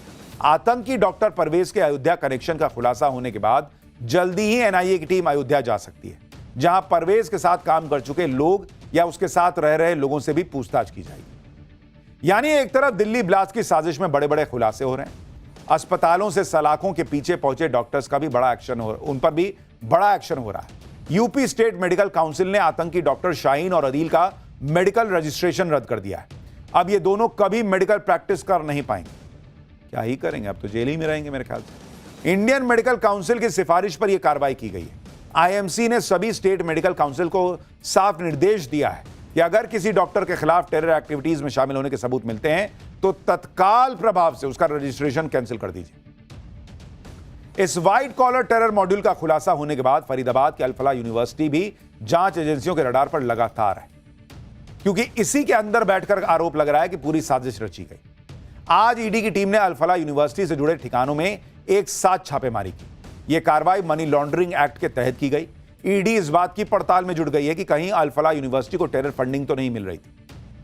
आतंकी डॉक्टर परवेज के अयोध्या कनेक्शन का खुलासा होने के बाद जल्दी ही एनआईए की टीम अयोध्या जा सकती है, जहां परवेज के साथ काम कर चुके लोग या उसके साथ रह रहे लोगों से भी पूछताछ की जाएगी। यानी एक तरफ दिल्ली ब्लास्ट की साजिश में बड़े बड़े खुलासे हो रहे हैं, अस्पतालों से सलाखों के पीछे पहुंचे डॉक्टर्स का भी बड़ा एक्शन उन पर भी बड़ा एक्शन हो रहा है। यूपी स्टेट मेडिकल काउंसिल ने आतंकी डॉक्टर शाहीन और अदील का मेडिकल रजिस्ट्रेशन रद्द कर दिया है। अब ये दोनों कभी मेडिकल प्रैक्टिस कर नहीं पाएंगे। क्या ही करेंगे, अब तो जेल ही में रहेंगे मेरे ख्याल से। इंडियन मेडिकल काउंसिल की सिफारिश पर यह कार्रवाई की गई है। आईएमसी ने सभी स्टेट मेडिकल काउंसिल को साफ निर्देश दिया है कि अगर किसी डॉक्टर के खिलाफ टेरर एक्टिविटीज में शामिल होने के सबूत मिलते हैं तो तत्काल प्रभाव से उसका रजिस्ट्रेशन कैंसिल कर दीजिए। इस व्हाइट कॉलर टेरर मॉड्यूल का खुलासा होने के बाद फरीदाबाद के अल फलाह यूनिवर्सिटी भी जांच एजेंसियों के रडार पर लगातार है, क्योंकि इसी के अंदर बैठकर आरोप लग रहा है कि पूरी साजिश रची गई। आज ईडी की टीम ने अल फलाह यूनिवर्सिटी से जुड़े ठिकानों में एक साथ छापेमारी की। यह कार्रवाई मनी लॉन्ड्रिंग एक्ट के तहत की गई। ईडी इस बात की पड़ताल में जुट गई है कि कहीं अल फलाह यूनिवर्सिटी को टेरर फंडिंग तो नहीं मिल रही थी,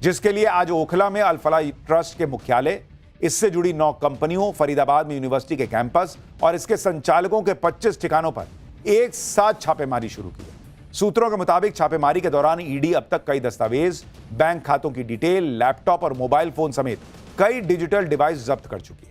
जिसके लिए आज ओखला में अल फलाह ट्रस्ट के मुख्यालय, इससे जुड़ी 9 कंपनियों, फरीदाबाद में यूनिवर्सिटी के कैंपस और इसके संचालकों के 25 ठिकानों पर एक साथ छापेमारी शुरू की है। सूत्रों के मुताबिक छापेमारी के दौरान ईडी अब तक कई दस्तावेज, बैंक खातों की डिटेल, लैपटॉप और मोबाइल फोन समेत कई डिजिटल डिवाइस जब्त कर चुकी है।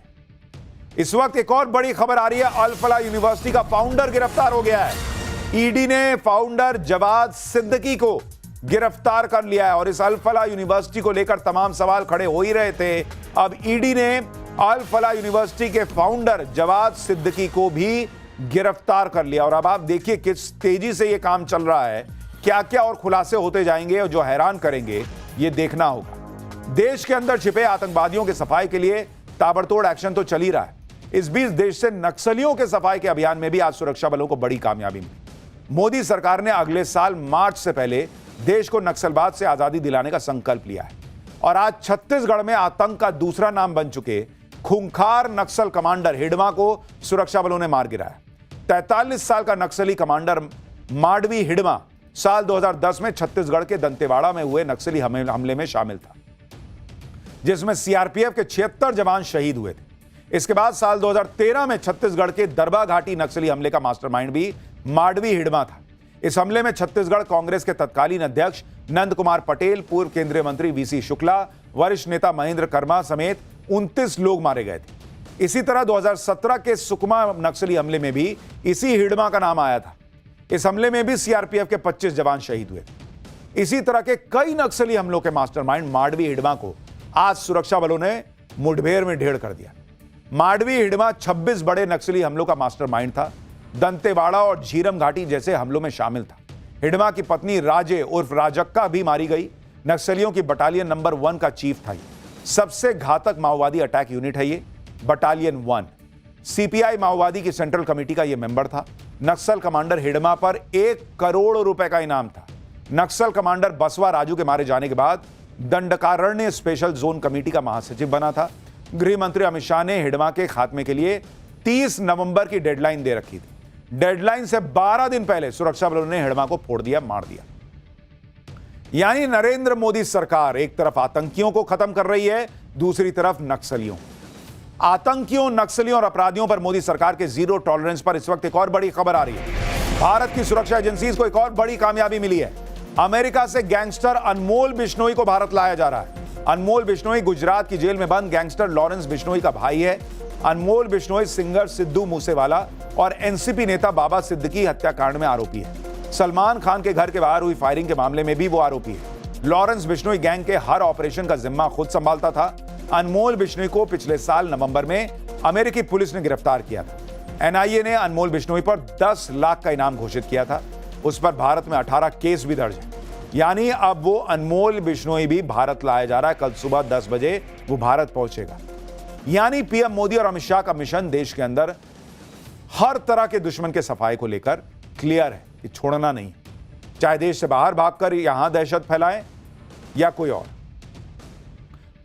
इस वक्त एक और बड़ी खबर आ रही है, अल फलाह यूनिवर्सिटी का फाउंडर गिरफ्तार हो गया है। ईडी ने फाउंडर जवाद सिद्दीकी को गिरफ्तार कर लिया है और इस अल फलाह यूनिवर्सिटी को लेकर तमाम सवाल खड़े हो ही रहे थे। अब ईडी ने अल फलाह यूनिवर्सिटी के फाउंडर जवाद सिद्दीकी को भी गिरफ्तार कर लिया और अब आप देखिए किस तेजी से यह काम चल रहा है, क्या क्या और खुलासे होते जाएंगे और जो हैरान करेंगे ये देखना होगा। देश के अंदर छिपे आतंकवादियों के सफाई के लिए ताबड़तोड़ एक्शन तो चल ही रहा है। इस बीच देश से नक्सलियों के सफाई के अभियान में भी आज सुरक्षा बलों को बड़ी कामयाबी मिली। मोदी सरकार ने अगले साल मार्च से पहले देश को नक्सलवाद से आजादी दिलाने का संकल्प लिया है और आज छत्तीसगढ़ में आतंक का दूसरा नाम बन चुके खूंखार नक्सल कमांडर हिडमा को सुरक्षा बलों ने मार गिराया। 43 साल का नक्सली कमांडर माडवी हिडमा साल 2010 में छत्तीसगढ़ के दंतेवाड़ा में हुए नक्सली हमले में शामिल था, जिसमें सीआरपीएफ के 76 जवान शहीद हुए थे। इसके बाद साल 2013 में छत्तीसगढ़ के दरबा घाटी नक्सली हमले का मास्टरमाइंड भी माडवी हिडमा था। इस हमले में छत्तीसगढ़ कांग्रेस के तत्कालीन अध्यक्ष नंद कुमार पटेल, पूर्व केंद्रीय मंत्री वीसी शुक्ला, वरिष्ठ नेता महेंद्र कर्मा समेत 29 लोग मारे गए थे। इसी तरह 2017 के सुकमा नक्सली हमले में भी इसी हिडमा का नाम आया था। इस हमले में भी सीआरपीएफ के 25 जवान शहीद हुए थे। इसी तरह के कई नक्सली हमलों के मास्टरमाइंड माडवी हिडमा को आज सुरक्षा बलों ने मुठभेड़ में ढेर कर दिया। माडवी हिडमा 26 बड़े नक्सली हमलों का मास्टरमाइंड था। दंतेवाड़ा और झीरम घाटी जैसे हमलों में शामिल था। हिडमा की पत्नी राजे उर्फ राजक्का भी मारी गई। नक्सलियों की बटालियन नंबर 1 का चीफ था। सबसे घातक माओवादी अटैक यूनिट है ये बटालियन 1। सीपीआई माओवादी की सेंट्रल कमेटी का यह मेंबर था। नक्सल कमांडर हिडमा पर 1 करोड़ रुपए का इनाम था। नक्सल कमांडर बसवा राजू के मारे जाने के बाद दंडकारण्य स्पेशल जोन कमेटी का महासचिव बना था। गृह मंत्री अमित शाह ने हिडमा के खात्मे के लिए 30 नवंबर की डेडलाइन दे रखी थी। डेडलाइन से 12 दिन पहले सुरक्षा बलों ने हिडमा को फोड़ दिया, मार दिया। यानी नरेंद्र मोदी सरकार एक तरफ आतंकियों को खत्म कर रही है, दूसरी तरफ नक्सलियों। आतंकियों, नक्सलियों और अपराधियों पर मोदी सरकार के जीरो टॉलरेंस पर इस वक्त एक और बड़ी खबर आ रही है। भारत की सुरक्षा एजेंसीज को एक और बड़ी कामयाबी मिली है। अमेरिका से गैंगस्टर अनमोल बिश्नोई को भारत लाया जा रहा है। अनमोल बिश्नोई गुजरात की जेल में बंद गैंगस्टर लॉरेंस बिश्नोई का भाई है। अनमोल बिश्नोई सिंगर सिद्धू मूसेवाला और एनसीपी नेता बाबा सिद्दीकी हत्याकांड में आरोपी है। सलमान खान के घर के बाहर हुई फायरिंग के मामले में भी वो आरोपी है। लॉरेंस बिश्नोई गैंग के हर ऑपरेशन का जिम्मा खुद संभालता था। अनमोल बिश्नोई को पिछले साल नवंबर में अमेरिकी पुलिस ने गिरफ्तार किया था। एनआईए ने अनमोल बिश्नोई पर 10 लाख का इनाम घोषित किया था। उस पर भारत में 18 केस भी दर्ज है। यानी अब वो अनमोल बिश्नोई भी भारत लाया जा रहा है। कल सुबह 10 बजे वो भारत पहुंचेगा। यानी पीएम मोदी और अमित शाह का मिशन देश के अंदर हर तरह के दुश्मन के सफाई को लेकर क्लियर है कि छोड़ना नहीं, चाहे देश से बाहर भागकर यहां दहशत फैलाएं या कोई और।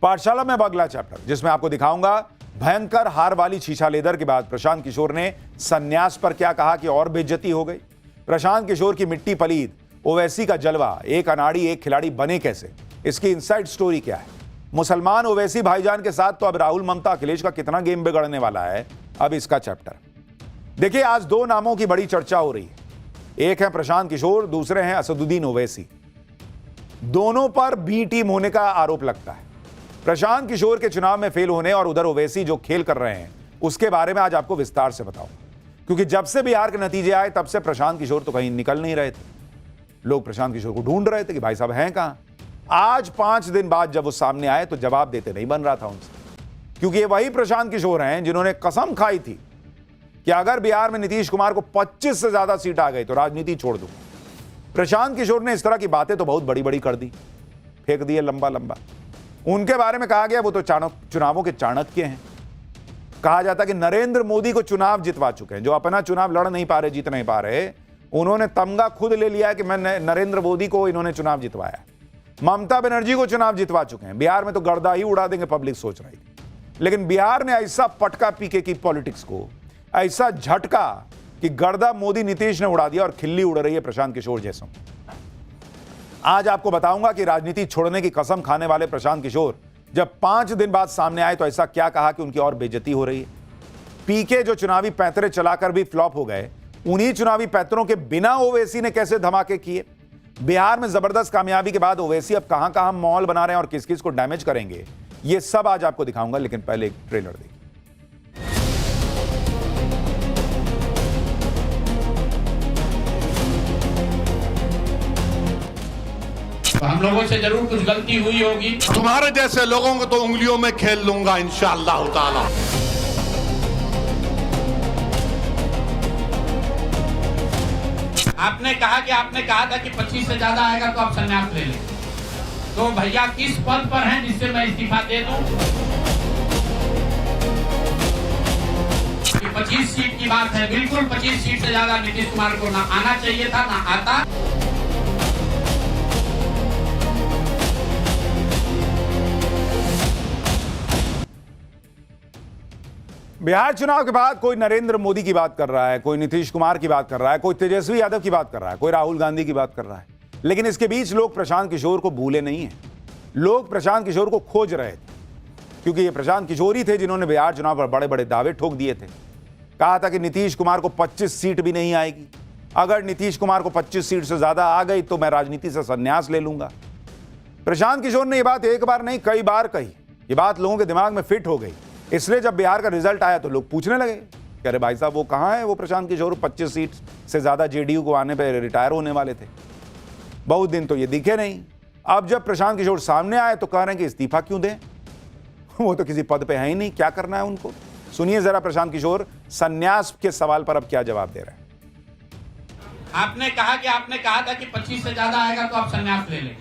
पाठशाला में अब अगला चैप्टर, जिसमें आपको दिखाऊंगा भयंकर हार वाली शीशा लेदर के बाद प्रशांत किशोर ने संन्यास पर क्या कहा कि और बेइज्जती हो गई। प्रशांत किशोर की मिट्टी पलीद, ओवैसी का जलवा, एक अनाड़ी एक खिलाड़ी बने कैसे, इसकी इनसाइड स्टोरी क्या है। मुसलमान ओवैसी भाईजान के साथ तो अब राहुल, ममता, अखिलेश का कितना गेम बिगड़ने वाला है, अब इसका चैप्टर। देखिए, आज 2 नामों की बड़ी चर्चा हो रही है। एक है प्रशांत किशोर, दूसरे हैं असदुद्दीन ओवैसी। दोनों पर बी टीम होने का आरोप लगता है। प्रशांत किशोर के चुनाव में फेल होने और उधर ओवैसी जो खेल कर रहे हैं उसके बारे में आज आपको विस्तार से बताऊं, क्योंकि जब से बिहार के नतीजे आए तब से प्रशांत किशोर तो कहीं निकल नहीं रहे थे। लोग प्रशांत किशोर को ढूंढ रहे थे कि भाई साहब हैं कहां। आज 5 दिन बाद जब वो सामने आए तो जवाब देते नहीं बन रहा था उनसे, क्योंकि ये वही प्रशांत किशोर हैं जिन्होंने कसम खाई थी कि अगर बिहार में नीतीश कुमार को 25 से ज्यादा सीट आ गई तो राजनीति छोड़ दूं। प्रशांत किशोर ने इस तरह की बातें तो बहुत बड़ी बड़ी कर दी, फेंक दिए लंबा लंबा। उनके बारे में कहा गया वो तो चुनावों के चाणक्य हैं। कहा जाता कि नरेंद्र मोदी को चुनाव जितवा चुके हैं। जो अपना चुनाव लड़ नहीं पा रहे, जीत नहीं पा रहे, उन्होंने तमगा खुद ले लिया है कि मैं नरेंद्र मोदी को इन्होंने चुनाव जितवाया। ममता बनर्जी को चुनाव जितवा चुके हैं। बिहार में तो गर्दा ही उड़ा देंगे पब्लिक सोच रही थी, लेकिन बिहार ने ऐसा पटका पीके की पॉलिटिक्स को, ऐसा झटका कि गर्दा मोदी नीतीश ने उड़ा दिया और खिल्ली उड़ रही है प्रशांत किशोर जैसों। आज आपको बताऊंगा कि राजनीति छोड़ने की कसम खाने वाले प्रशांत किशोर जब 5 दिन बाद सामने आए तो ऐसा क्या कहा कि उनकी और बेइज्जती हो रही है। पीके जो चुनावी पैंतरे चलाकर भी फ्लॉप हो गए, उन्हीं चुनावी पैंतरों के बिना ओवैसी ने कैसे धमाके किए। बिहार में जबरदस्त कामयाबी के बाद ओवैसी अब कहां कहां माहौल बना रहे हैं और किस किस को डैमेज करेंगे, ये सब आज आपको दिखाऊंगा। लेकिन पहले एक ट्रेलर देखिए। हम लोगों से जरूर कुछ गलती हुई होगी। तुम्हारे जैसे लोगों को तो उंगलियों में खेल लूंगा इंशाअल्लाह ताला। आपने कहा था कि 25 से ज्यादा आएगा तो आप संन्यास ले लें। तो भैया किस पद पर हैं जिससे मैं इस्तीफा दे दूं? 25 सीट की बात है, बिल्कुल 25 सीट से ज्यादा नीतीश कुमार को ना आना चाहिए था, ना आता। बिहार चुनाव के बाद कोई नरेंद्र मोदी की बात कर रहा है, कोई नीतीश कुमार की बात कर रहा है, कोई तेजस्वी यादव की बात कर रहा है, कोई राहुल गांधी की बात कर रहा है, लेकिन इसके बीच लोग प्रशांत किशोर को भूले नहीं हैं। लोग प्रशांत किशोर को खोज रहे थे, क्योंकि ये प्रशांत किशोर ही थे जिन्होंने बिहार चुनाव पर बड़े बड़े दावे ठोक दिए थे। कहा था कि नीतीश कुमार को 25 सीट भी नहीं आएगी, अगर नीतीश कुमार को 25 सीट से ज्यादा आ गई तो मैं राजनीति से संन्यास ले लूंगा। प्रशांत किशोर ने यह बात एक बार नहीं कई बार कही, ये बात लोगों के दिमाग में फिट हो गई। इसलिए जब बिहार का रिजल्ट आया तो लोग पूछने लगे कि अरे भाई साहब वो कहाँ है वो प्रशांत किशोर, 25 सीट से ज्यादा जेडीयू को आने पर रिटायर होने वाले थे, बहुत दिन तो ये दिखे नहीं। अब जब प्रशांत किशोर सामने आए तो कह रहे हैं कि इस्तीफा क्यों दें, वो तो किसी पद पे है ही नहीं, क्या करना है उनको। सुनिए जरा प्रशांत किशोर संन्यास के सवाल पर अब क्या जवाब दे रहे हैं। आपने कहा था कि 25 से ज्यादा आएगा तो आप संन्यास ले लें।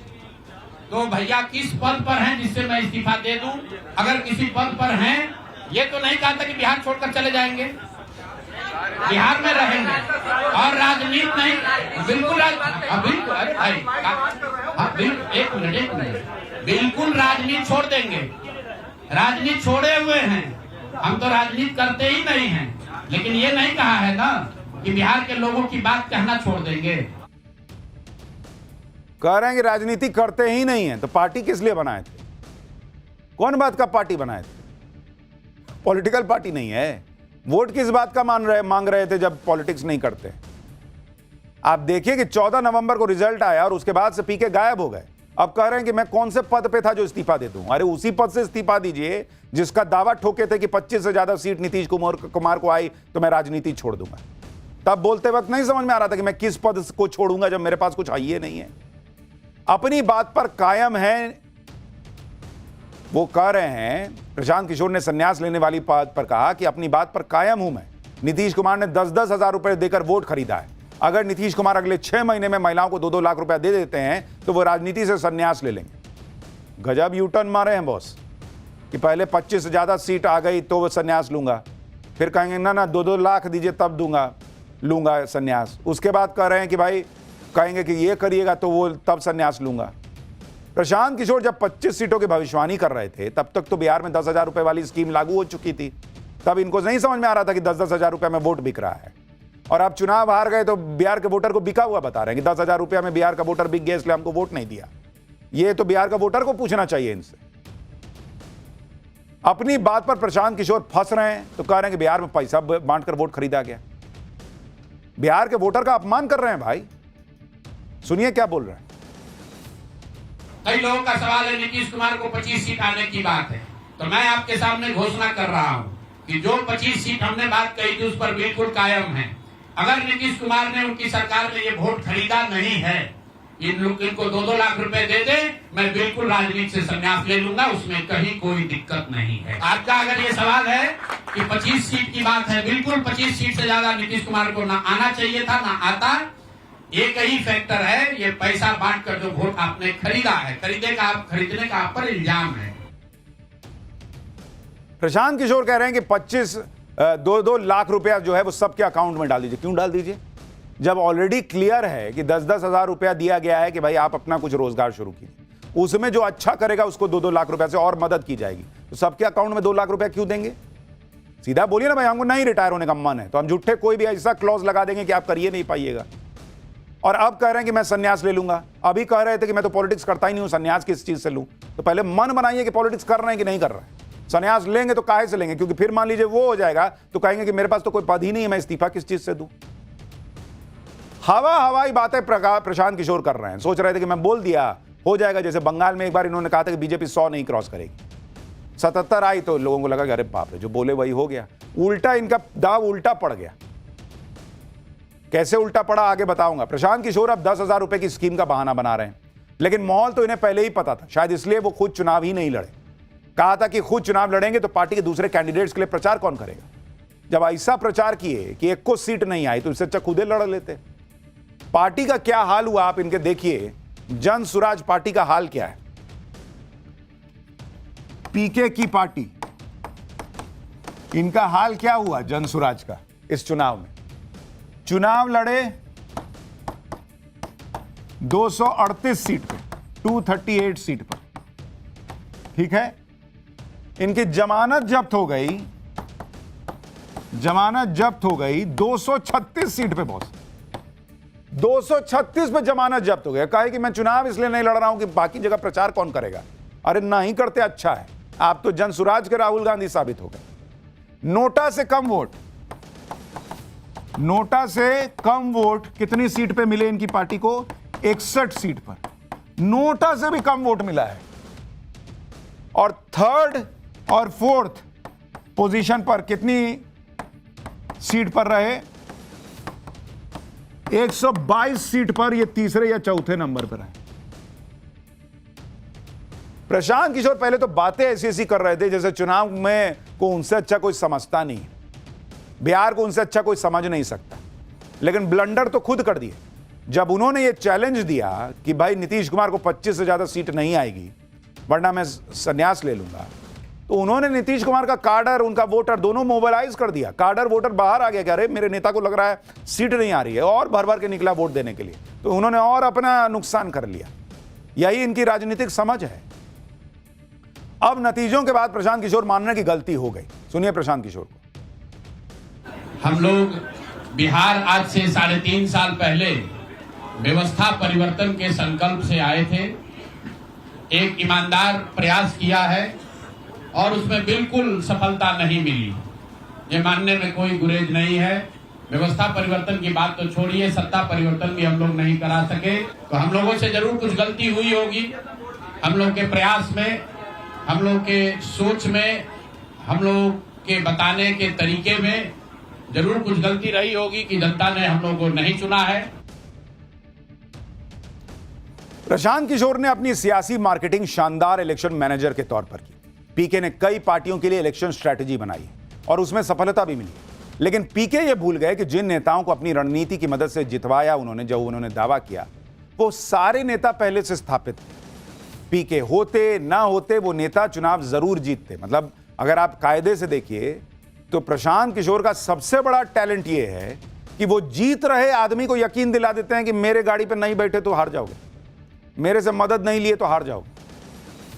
तो भैया किस पद पर हैं जिससे मैं इस्तीफा दे दूं? अगर किसी पद पर हैं, ये तो नहीं कहा था कि बिहार छोड़कर चले जाएंगे, बिहार में रहेंगे और राजनीति नहीं, बिल्कुल बिल्कुल, अरे भाई एक मिनट, बिल्कुल राजनीति छोड़ देंगे। राजनीति छोड़े हुए हैं, हम तो राजनीति करते ही नहीं हैं, लेकिन ये नहीं कहा है ना कि बिहार के लोगों की बात कहना छोड़ देंगे। कह रहे हैं कि राजनीति करते ही नहीं है, तो पार्टी किस लिए बनाए थे? कौन बात का पार्टी बनाए थे? पॉलिटिकल पार्टी नहीं है। वोट किस बात का मांग रहे थे जब पॉलिटिक्स नहीं करते? आप देखिए कि 14 नवंबर को रिजल्ट आया और उसके बाद से पीके गायब हो गए। अब कह रहे हैं कि मैं कौन से पद पे था जो इस्तीफा दे दूं। अरे उसी पद से इस्तीफा दीजिए जिसका दावा ठोके थे कि 25 से ज्यादा सीट नीतीश कुमार को आई तो मैं राजनीति छोड़ दूंगा। तब बोलते वक्त नहीं समझ में आ रहा था कि मैं किस पद को छोड़ूंगा जब मेरे पास कुछ आइए नहीं है। अपनी बात पर कायम है। वो कह रहे हैं, प्रशांत किशोर ने संन्यास लेने वाली बात पर कहा कि अपनी बात पर कायम हूं मैं। नीतीश कुमार ने 10-10 हजार रुपए देकर वोट खरीदा है। अगर नीतीश कुमार अगले 6 महीने में महिलाओं को 2-2 लाख रुपया दे देते हैं तो वो राजनीति से संन्यास ले लेंगे। गजब यू टर्न मारे हैं बॉस, कि पहले 25 से ज्यादा सीट आ गई तो वो संन्यास लूंगा, फिर कहेंगे ना 2-2 लाख दीजिए तब लूंगा संन्यास। उसके बाद कह रहे हैं कि भाई कहेंगे कि ये करिएगा तो वो तब संन्यास लूंगा। प्रशांत किशोर जब 25 सीटों की भविष्यवाणी कर रहे थे तब तक तो बिहार में 10,000 रुपए वाली स्कीम लागू हो चुकी थी। तब इनको नहीं समझ में आ रहा था कि 10-10 हजार रुपए में वोट बिक रहा है। और अब चुनाव हार गए तो बिहार के वोटर को बिका हुआ बता रहे हैं कि 10,000 रुपया में बिहार का वोटर बिक गया इसलिए हमको वोट नहीं दिया। ये तो बिहार का वोटर को पूछना चाहिए इनसे। अपनी बात पर प्रशांत किशोर फंस रहे हैं तो कह रहे हैं कि बिहार में पैसा बांटकर वोट खरीदा गया। बिहार के वोटर का अपमान कर रहे हैं भाई। सुनिए क्या बोल रहे हैं। कई लोगों का सवाल है नीतीश कुमार को 25 सीट आने की बात है, तो मैं आपके सामने घोषणा कर रहा हूं कि जो 25 सीट हमने बात कही थी उस पर बिल्कुल कायम है। अगर नीतीश कुमार ने उनकी सरकार में ये वोट खरीदा नहीं है, इनको 2-2 लाख रुपए दे दे, मैं बिल्कुल राजनीति से संन्यास ले लूंगा, उसमें कहीं कोई दिक्कत नहीं है। आपका अगर ये सवाल है कि 25 सीट की बात है, बिल्कुल 25 सीट से ज्यादा नीतीश कुमार को ना आना चाहिए था, ना आता। एक ही फैक्टर है, ये पैसा बांटकर जो वोट आपने खरीदा है, खरीदने का आप पर इल्जाम है। प्रशांत किशोर कह रहे हैं कि 2-2 लाख रुपया जो है वो सबके अकाउंट में डाल दीजिए। क्यों डाल दीजिए जब ऑलरेडी क्लियर है कि 10-10 हजार रुपया दिया गया है कि भाई आप अपना कुछ रोजगार शुरू कीजिए, उसमें जो अच्छा करेगा उसको 2-2 लाख रुपया से और मदद की जाएगी। तो सबके अकाउंट में 2 लाख रुपया क्यों देंगे? सीधा बोलिए ना भाई हमको नहीं रिटायर होने का मन है, तो हम झूठे कोई भी ऐसा क्लॉज लगा देंगे कि आप करिए नहीं पाइएगा। और अब कह रहे हैं कि मैं संन्यास ले लूंगा। अभी कह रहे थे कि मैं तो पॉलिटिक्स करता ही नहीं हूं, संन्यास किस चीज से लूं? तो पहले मन बनाइए कि पॉलिटिक्स कर रहे हैं कि नहीं कर रहे हैं। संन्यास लेंगे तो काहे से लेंगे? क्योंकि फिर मान लीजिए वो हो जाएगा तो कहेंगे कि मेरे पास तो कोई पद ही नहीं है, मैं इस्तीफा किस चीज से दूं? हवाई बातें प्रशांत किशोर कर रहे हैं। सोच रहे थे कि मैं बोल दिया हो जाएगा, जैसे बंगाल में एक बार इन्होंने कहा था कि बीजेपी 100 नहीं क्रॉस करेगी, 77 आई तो लोगों को लगा कि अरे बाप रे, जो बोले वही हो गया। उल्टा इनका दाव उल्टा पड़ गया। कैसे उल्टा पड़ा आगे बताऊंगा। प्रशांत किशोर अब 10,000 रुपए की स्कीम का बहाना बना रहे हैं, लेकिन माहौल तो इन्हें पहले ही पता था, शायद इसलिए वो खुद चुनाव ही नहीं लड़े। कहा था कि खुद चुनाव लड़ेंगे तो पार्टी के दूसरे कैंडिडेट्स के लिए प्रचार कौन करेगा। जब ऐसा प्रचार किए कि एक को सीट नहीं आई तो इससे अच्छा खुदे लड़ लेते। पार्टी का क्या हाल हुआ आप इनके देखिए। जन सुराज पार्टी का हाल क्या है। पीके की पार्टी इनका हाल क्या हुआ जनसुराज का इस चुनाव में? चुनाव लड़े 238 सीट पे, 238 सीट पर, ठीक है। इनकी जमानत जब्त हो गई, 236 सीट पे बॉस, 236 पे जमानत जब्त हो गया। कहे कि मैं चुनाव इसलिए नहीं लड़ रहा हूं कि बाकी जगह प्रचार कौन करेगा। अरे नहीं करते अच्छा है, आप तो जनसुराज के राहुल गांधी साबित हो गए। नोटा से कम वोट कितनी सीट पे मिले इनकी पार्टी को? 61 सीट पर। नोटा से भी कम वोट मिला है। और थर्ड और फोर्थ पोजीशन पर कितनी सीट पर रहे? 122 सीट पर ये तीसरे या चौथे नंबर पर है। प्रशांत किशोर पहले तो बातें ऐसी कर रहे थे जैसे चुनाव में को उनसे अच्छा कोई समझता नहीं है, बिहार को उनसे अच्छा कोई समझ नहीं सकता। लेकिन ब्लंडर तो खुद कर दिए जब उन्होंने ये चैलेंज दिया कि भाई नीतीश कुमार को 25 से ज्यादा सीट नहीं आएगी वरना मैं संन्यास ले लूंगा। तो उन्होंने नीतीश कुमार का कार्डर, उनका वोटर दोनों मोबिलाइज कर दिया। कार्डर वोटर बाहर आ गया कि अरे मेरे नेता को लग रहा है सीट नहीं आ रही है, और भर भर के निकला वोट देने के लिए। तो उन्होंने और अपना नुकसान कर लिया। यही इनकी राजनीतिक समझ है। अब नतीजों के बाद प्रशांत किशोर मानने की गलती हो गई। सुनिए प्रशांत किशोर को। हम लोग बिहार आज से 3.5 साल पहले व्यवस्था परिवर्तन के संकल्प से आए थे। एक ईमानदार प्रयास किया है और उसमें बिल्कुल सफलता नहीं मिली, ये मानने में कोई गुरेज नहीं है। व्यवस्था परिवर्तन की बात तो छोड़िए, सत्ता परिवर्तन भी हम लोग नहीं करा सके। तो हम लोगों से जरूर कुछ गलती हुई होगी। हम लोग के प्रयास में, हम लोग के सोच में, हम लोग के बताने के तरीके में जरूर कुछ गलती रही होगी कि जनता ने हम लोग को नहीं चुना है। प्रशांत किशोर ने अपनी सियासी मार्केटिंग शानदार इलेक्शन मैनेजर के तौर पर की। पीके ने कई पार्टियों के लिए इलेक्शन स्ट्रैटेजी बनाई और उसमें सफलता भी मिली। लेकिन पीके ये भूल गए कि जिन नेताओं को अपनी रणनीति की मदद से जितवाया उन्होंने दावा किया, वो सारे नेता पहले से स्थापित थे। पीके होते ना होते वो नेता चुनाव जरूर जीतते। मतलब अगर आप कायदे से देखिए तो प्रशांत किशोर का सबसे बड़ा टैलेंट ये है कि वो जीत रहे आदमी को यकीन दिला देते हैं कि मेरे गाड़ी पर नहीं बैठे तो हार जाओगे, मेरे से मदद नहीं लिए तो हार जाओगे।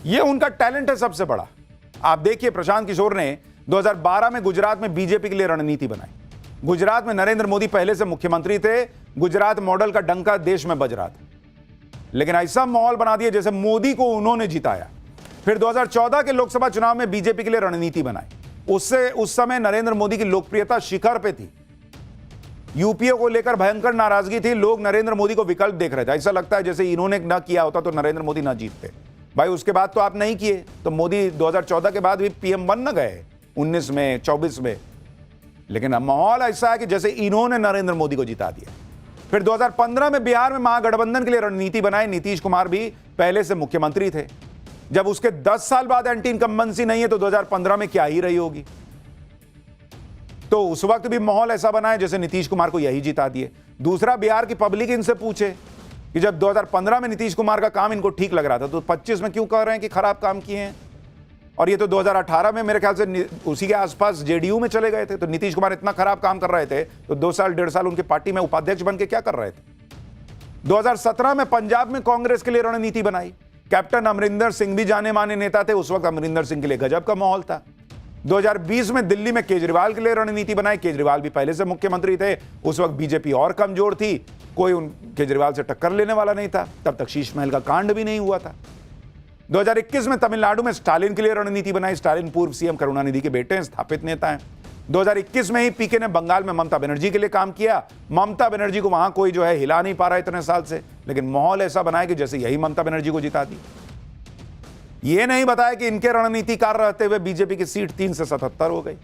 ये उनका टैलेंट है सबसे बड़ा। आप देखिए प्रशांत किशोर ने 2012 में गुजरात में बीजेपी के लिए रणनीति बनाई। गुजरात में नरेंद्र मोदी पहले से मुख्यमंत्री थे, गुजरात मॉडल का डंका देश में बज रहा था, लेकिन ऐसा माहौल बना दिया जैसे मोदी को उन्होंने जिताया। फिर 2014 के लोकसभा चुनाव में बीजेपी के लिए रणनीति बनाई। उससे उस समय नरेंद्र मोदी की लोकप्रियता शिखर पे थी। यूपीए को लेकर भयंकर नाराजगी थी, लोग नरेंद्र मोदी को विकल्प देख रहे थे। ऐसा लगता है जैसे इन्होंने न किया होता तो नरेंद्र मोदी न जीतते। भाई उसके बाद तो आप नहीं किए, तो मोदी 2014 के बाद भी पीएम बन न गए 19 में 24 में। लेकिन अब माहौल ऐसा है कि जैसे इन्होंने नरेंद्र मोदी को जिता दिया। फिर 2015 में बिहार में महागठबंधन के लिए रणनीति बनाई। नीतीश कुमार भी पहले से मुख्यमंत्री थे। जब उसके 10 साल बाद एंटी इनकम्बेंसी नहीं है तो 2015 में क्या ही रही होगी। तो उस वक्त भी माहौल ऐसा बना है जैसे नीतीश कुमार को यही जिता दिए। दूसरा, बिहार की पब्लिक इनसे पूछे कि जब 2015 में नीतीश कुमार का काम इनको ठीक लग रहा था तो 25 में क्यों कह रहे हैं कि खराब काम किए हैं। और ये तो 2018 में मेरे ख्याल से उसी के आसपास जेडीयू में चले गए थे। तो नीतीश कुमार इतना खराब काम कर रहे थे तो 2 साल 1.5 साल उनके पार्टी में उपाध्यक्ष बन के क्या कर रहे थे। 2017 में पंजाब में कांग्रेस के लिए रणनीति बनाई। कैप्टन अमरिंदर सिंह भी जाने माने नेता थे। उस वक्त अमरिंदर सिंह के लिए गजब का माहौल था। 2020 में दिल्ली में केजरीवाल के लिए रणनीति बनाई। केजरीवाल भी पहले से मुख्यमंत्री थे। उस वक्त बीजेपी और कमजोर थी, कोई केजरीवाल से टक्कर लेने वाला नहीं था। तब तक शीश महल का कांड भी नहीं हुआ था। 2021 में तमिलनाडु में स्टालिन के लिए रणनीति बनाई। स्टालिन पूर्व सीएम करुणानिधि के बेटे हैं, स्थापित नेता हैं। 2021 में ही पीके ने बंगाल में ममता बनर्जी के लिए काम किया। ममता बनर्जी को वहां कोई जो है हिला नहीं पा रहा इतने साल से, लेकिन माहौल ऐसा बनाया कि जैसे यही ममता बनर्जी को जिता दी। ये नहीं बताया कि इनके रणनीतिकार रहते हुए बीजेपी की सीट 3 से 77 हो गई।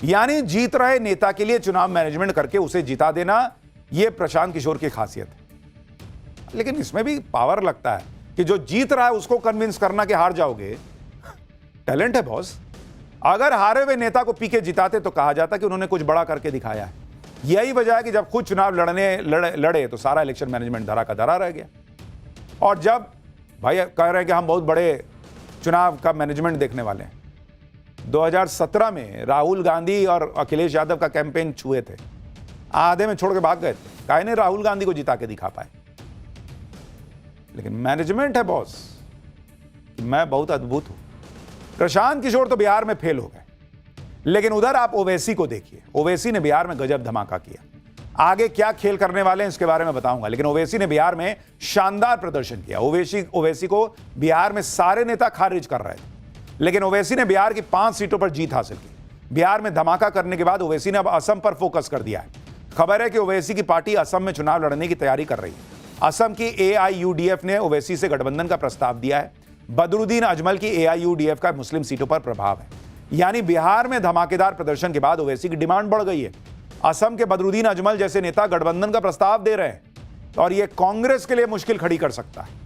यानी जीत रहे नेता के लिए चुनाव मैनेजमेंट करके उसे जिता देना, यह प्रशांत किशोर की खासियत है। लेकिन इसमें भी पावर लगता है कि जो जीत रहा है उसको कन्विंस करना कि हार जाओगे। टैलेंट है बॉस। अगर हारे हुए नेता को पीके जिताते तो कहा जाता कि उन्होंने कुछ बड़ा करके दिखाया है। यही वजह है कि जब खुद चुनाव लड़े तो सारा इलेक्शन मैनेजमेंट धरा का धरा रह गया। और जब भाई कह रहे हैं कि हम बहुत बड़े चुनाव का मैनेजमेंट देखने वाले हैं, 2017 में राहुल गांधी और अखिलेश यादव का कैंपेन छुए थे, आधे में छोड़ के भाग गए थे, काहे ने राहुल गांधी को जिता के दिखा पाए। लेकिन मैनेजमेंट है बॉस, कि मैं बहुत अद्भुत हूं। प्रशांत किशोर तो बिहार में फेल हो गए, लेकिन उधर आप ओवैसी को देखिए। ओवैसी ने बिहार में गजब धमाका किया। आगे क्या खेल करने वाले हैं इसके बारे में बताऊंगा, लेकिन ओवैसी ने बिहार में शानदार प्रदर्शन किया। ओवैसी को बिहार में सारे नेता खारिज कर रहे थे, लेकिन ओवैसी ने बिहार की 5 सीटों पर जीत हासिल की। बिहार में धमाका करने के बाद ओवैसी ने अब असम पर फोकस कर दिया है। खबर है कि ओवैसी की पार्टी असम में चुनाव लड़ने की तैयारी कर रही है। असम की AIUDF ने ओवैसी से गठबंधन का प्रस्ताव दिया है। बदरुद्दीन अजमल की AIUDF का मुस्लिम सीटों पर प्रभाव है, यानी बिहार में धमाकेदार प्रदर्शन के बाद ओवैसी की डिमांड बढ़ गई है। असम के बदरुद्दीन अजमल जैसे नेता गठबंधन का प्रस्ताव दे रहे हैं, और यह कांग्रेस के लिए मुश्किल खड़ी कर सकता है।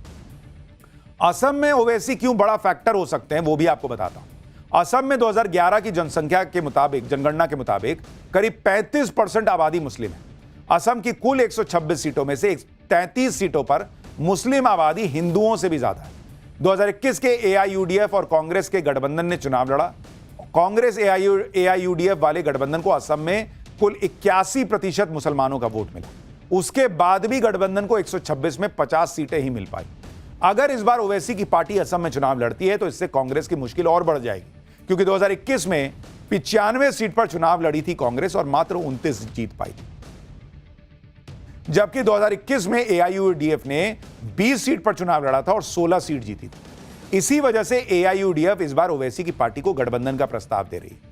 असम में ओवैसी क्यों बड़ा फैक्टर हो सकते हैं वो भी आपको बताता हूं। असम में 2011 की जनसंख्या के मुताबिक, जनगणना के मुताबिक करीब 35% आबादी मुस्लिम है। असम की कुल 126 सीटों में से 33 सीटों पर मुस्लिम आबादी हिंदुओं से भी ज्यादा है। 2021 के AIUDF और कांग्रेस के गठबंधन ने चुनाव लड़ा। कांग्रेस AIUDF वाले गठबंधन को असम में कुल 81% मुसलमानों का वोट मिला। उसके बाद भी गठबंधन को 126 में 50 सीटें ही मिल पाई। अगर इस बार ओवैसी की पार्टी असम में चुनाव लड़ती है तो इससे कांग्रेस की मुश्किल और बढ़ जाएगी, क्योंकि 2021 में 95 सीट पर चुनाव लड़ी थी कांग्रेस और मात्र 29 जीत पाई थी, जबकि 2021 में AIUDF ने 20 सीट पर चुनाव लड़ा था और 16 सीट जीती थी। इसी वजह से AIUDF इस बार ओवैसी की पार्टी को गठबंधन का प्रस्ताव दे रही है।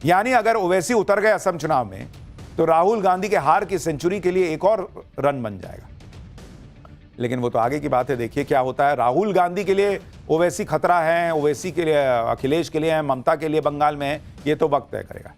यानी अगर ओवैसी उतर गए असम चुनाव में तो राहुल गांधी के हार की सेंचुरी के लिए एक और रन बन जाएगा। लेकिन वो तो आगे की बात है, देखिए क्या होता है। राहुल गांधी के लिए ओवैसी खतरा है, ओवैसी के लिए अखिलेश के लिए है, ममता के लिए बंगाल में है, ये तो वक्त तय करेगा।